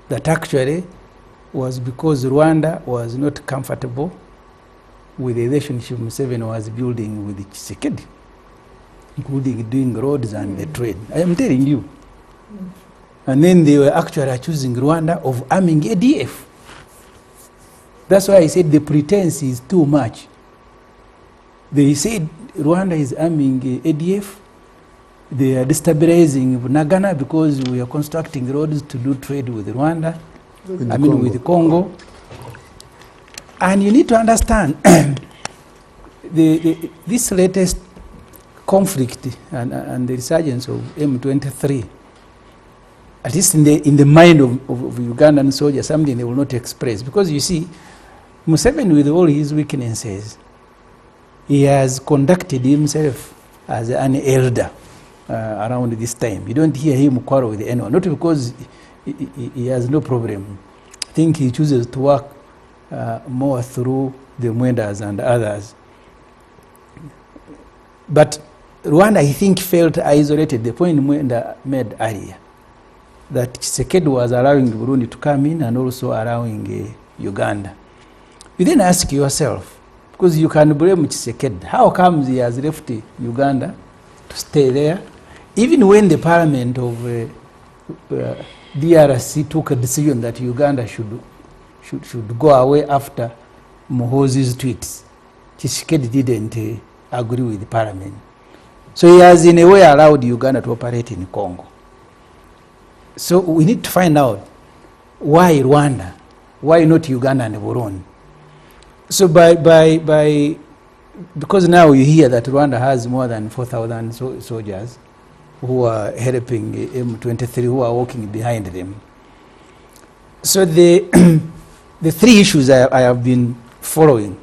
that actually was because Rwanda was not comfortable with the relationship Museveni was building with Tshisekedi, including doing roads and the trade. I am telling you. And then they were actually accusing Rwanda of arming ADF. That's why I said the pretense is too much. They said Rwanda is arming ADF. They are destabilizing Bunagana because we are constructing roads to do trade with Rwanda, with Congo. And you need to understand this latest conflict and the resurgence of M23, at least in the mind of Ugandan soldiers, something they will not express. Because you see, Museveni, with all his weaknesses, he has conducted himself as an elder around this time. You don't hear him quarrel with anyone, not because he has no problem. I think he chooses to work more through the Mwendas and others. But Rwanda, I think, felt isolated. The point Mwenda made earlier, that Tshisekedi was allowing Burundi to come in and also allowing Uganda. You then ask yourself, because you can blame Tshisekedi, how comes he has left Uganda to stay there, even when the parliament of DRC took a decision that Uganda should go away after Muhoozi's tweets. Tshisekedi didn't agree with the parliament. So he has in a way allowed Uganda to operate in Congo. So we need to find out why Rwanda, why not Uganda and Burundi. So because now you hear that Rwanda has more than 4,000 soldiers who are helping M23, who are walking behind them. So the three issues I have been following,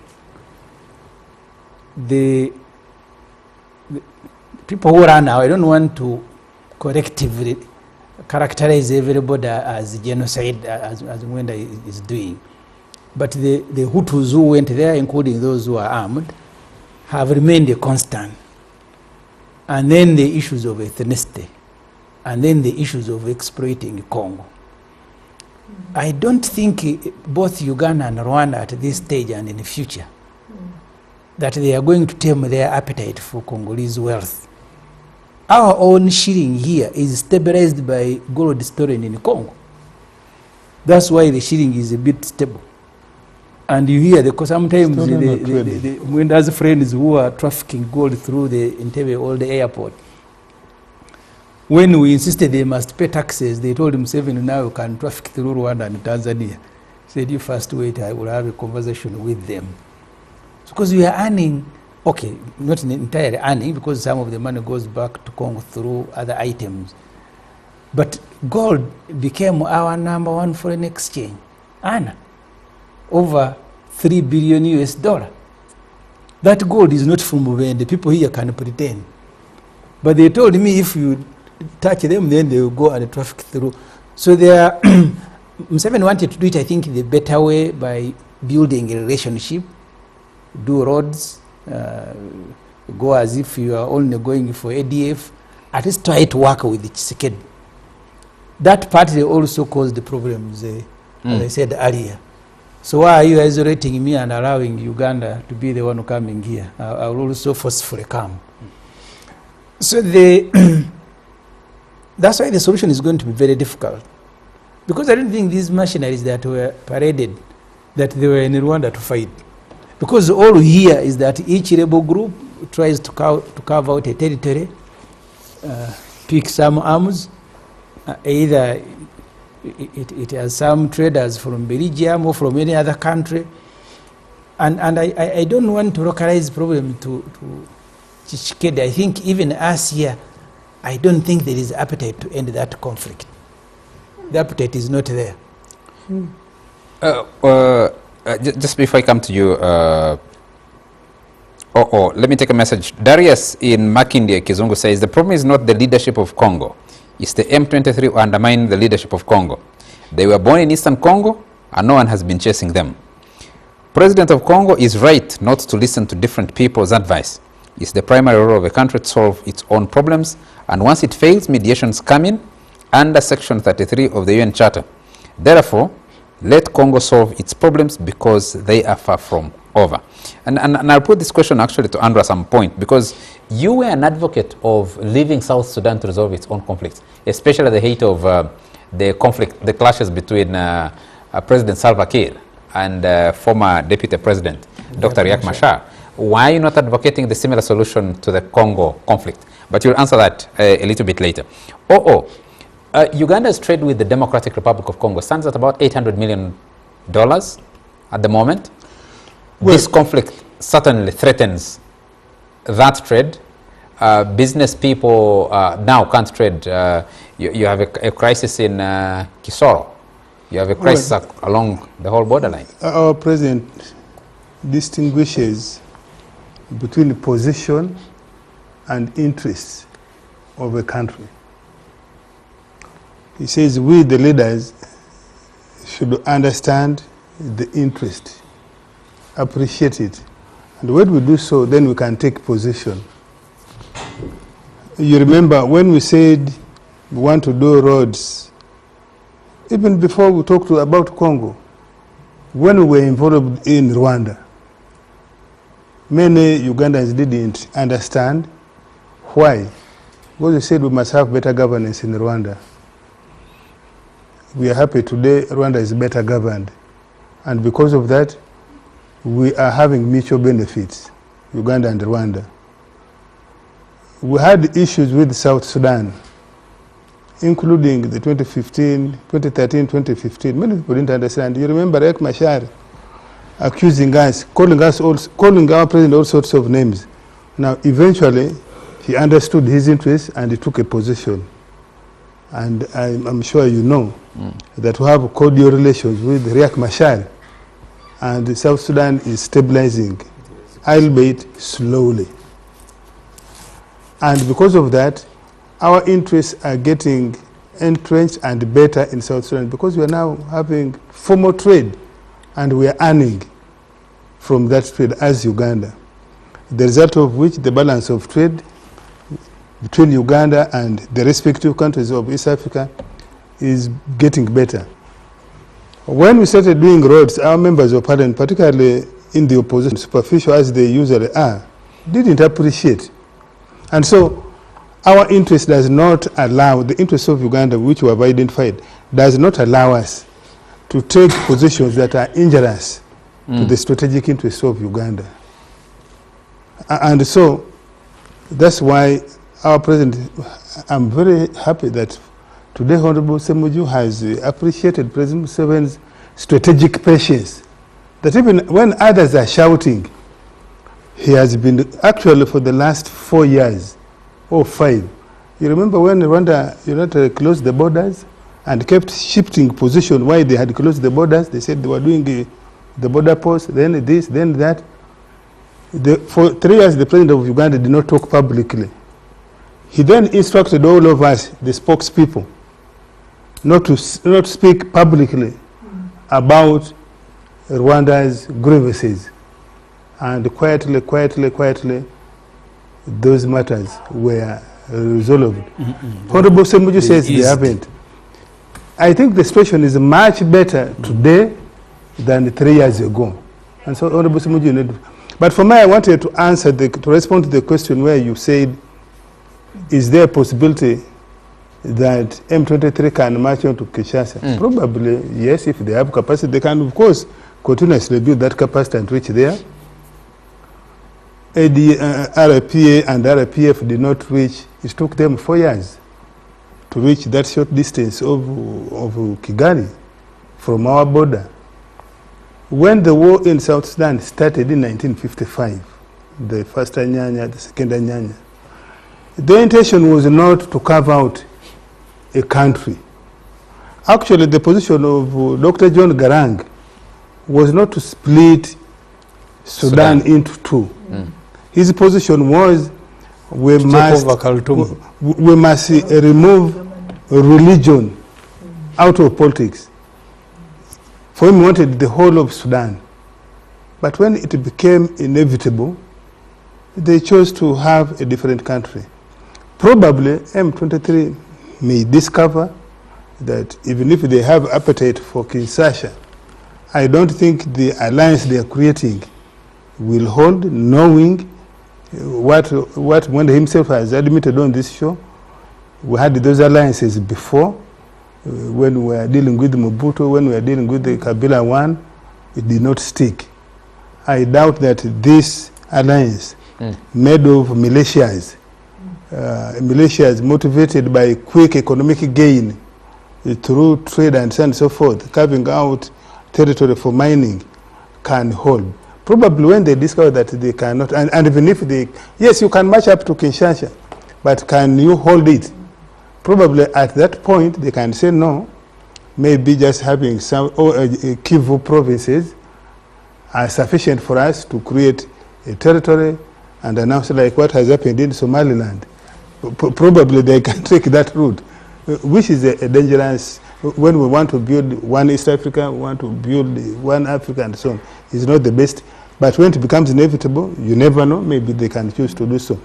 the people who are now, I don't want to collectively characterize everybody as genocide, as Mwenda is doing. But the Hutus who went there, including those who are armed, have remained a constant. And then the issues of ethnicity, and then the issues of exploiting Congo. I don't think both Uganda and Rwanda at this stage and in the future that they are going to tame their appetite for Congolese wealth. Our own shilling here is stabilized by gold stolen in Congo. That's why the shilling is a bit stable. And you hear sometimes the Mwenda's friends who are trafficking gold through the Entebbe old airport, when we insisted they must pay taxes, they told Museveni, now you can traffic through Rwanda and Tanzania. He said, you first wait, I will have a conversation with them. Because we are earning, okay, not entirely earning, because some of the money goes back to Congo through other items. But gold became our number one foreign exchange. Anna, over $3 billion US. That gold is not from Buvende. People here can pretend. But they told me if you touch them, then they will go and traffic through. So they are Museveni wanted to do it, I think, the better way by building a relationship, do roads, go as if you are only going for ADF, at least try to work with the Tshisekedi. That partly also caused the problems, as I said earlier. So why are you isolating me and allowing Uganda to be the one coming here? I will also forcefully come. So that's why the solution is going to be very difficult. Because I don't think these mercenaries that were paraded, that they were in Rwanda to fight. Because all we hear is that each rebel group tries to carve out a territory, pick some arms, either it has some traders from Belgium or from any other country. And I don't want to localize the problem to Tshisekedi. I think even us here, I don't think there is appetite to end that conflict. The appetite is not there. Just before I come to you, let me take a message. Darius in Makindye, Kizungu says, the problem is not the leadership of Congo. It's the M23 who undermine the leadership of Congo. They were born in Eastern Congo, and no one has been chasing them. President of Congo is right not to listen to different people's advice. It's the primary role of a country to solve its own problems, and once it fails, mediations come in under Section 33 of the UN Charter. Therefore, let Congo solve its problems because they are far from over. And I'll put this question actually to Andrew at some point, because you were an advocate of leaving South Sudan to resolve its own conflicts, especially at the height of the conflict, the clashes between President Salva Kiir and former Deputy President Dr. Riek Machar. Why are you not advocating the similar solution to the Congo conflict? But you'll answer that a little bit later. Uganda's trade with the Democratic Republic of Congo stands at about $800 million at the moment. Well, this conflict certainly threatens that trade. Business people now can't trade. You have a crisis in Kisoro. You have a crisis along the whole borderline. Our president distinguishes between position and interests of a country. He says we, the leaders, should understand the interest, appreciate it. And when we do so, then we can take position. You remember when we said we want to do roads, even before we talked about Congo, when we were involved in Rwanda, many Ugandans didn't understand why. Because they said we must have better governance in Rwanda. We are happy today Rwanda is better governed. And because of that, we are having mutual benefits, Uganda and Rwanda. We had issues with South Sudan, including the 2013, 2015. Many people didn't understand. You remember Riek Machar accusing us, calling our president all sorts of names. Now, eventually, he understood his interests and he took a position. And I'm sure you know that we have cordial relations with Riek Machar, and South Sudan is stabilizing, albeit slowly. And because of that, our interests are getting entrenched and better in South Sudan because we are now having formal trade and we are earning from that trade as Uganda. The result of which the balance of trade between Uganda and the respective countries of East Africa is getting better. When we started doing roads, our members of parliament, particularly in the opposition, superficial as they usually are, didn't appreciate. And so our interest does not allow, the interest of Uganda, which we have identified, does not allow us to take positions that are injurious to the strategic interests of Uganda. And so that's why our president, I'm very happy that today Honorable Semuju has appreciated President Museveni's strategic patience. That even when others are shouting, he has been actually for the last 4 years or 5. You remember when Rwanda closed the borders and kept shifting position why they had closed the borders? They said they were doing the border post, then this, then that. For 3 years, the president of Uganda did not talk publicly. He then instructed all of us, the spokespeople, not to speak publicly about Rwanda's grievances. And quietly, those matters were resolved. Honorable Semuju says they haven't. I think the situation is much better today than 3 years ago. And so, Honorable Semuju, but for me, I wanted to answer, to respond to the question where you said, is there a possibility that M23 can march on to Kinshasa? Probably, yes, if they have capacity. They can, of course, continuously build that capacity and reach there. RPA and RPF did not reach. It took them 4 years to reach that short distance of Kigali from our border. When the war in South Sudan started in 1955, the first Anyanya, the second Anyanya, the intention was not to carve out a country. Actually, the position of Dr. John Garang was not to split Sudan into two. His position was we must remove religion out of politics. For him, he wanted the whole of Sudan. But when it became inevitable, they chose to have a different country. Probably M23 may discover that even if they have appetite for Kinshasa, I don't think the alliance they are creating will hold, knowing what Mwenda himself has admitted on this show. We had those alliances before, when we were dealing with Mobutu, when we were dealing with the Kabila one, it did not stick. I doubt that this alliance made of militias, militias motivated by quick economic gain through trade and so on and so forth, carving out territory for mining, can hold. Probably when they discover that they cannot, and even if they, yes, you can march up to Kinshasa, but can you hold it? Probably at that point they can say no, maybe just having some Kivu provinces are sufficient for us to create a territory and announce like what has happened in Somaliland. Probably they can take that route, which is a dangerous, when we want to build one East Africa, we want to build one Africa and so on. It's not the best, but when it becomes inevitable, you never know, maybe they can choose to do so.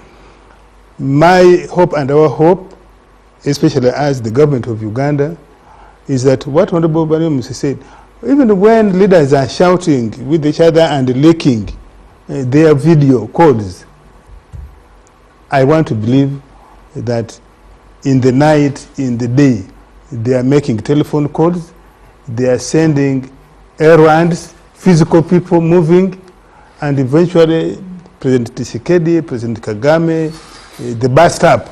My hope and our hope, especially as the government of Uganda, is that what Honorable Banimusi said, even when leaders are shouting with each other and leaking their video calls, I want to believe that in the night, in the day, they are making telephone calls, they are sending errands, physical people moving, and eventually President Tshisekedi, President Kagame, the bus stop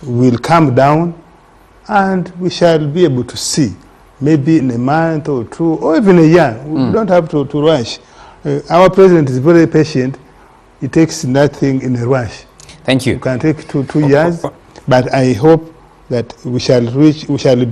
will come down, and we shall be able to see, maybe in a month or two, or even a year. We don't have to rush. Our president is very patient. It takes nothing in a rush. Thank you. It can take two years, but I hope that we shall be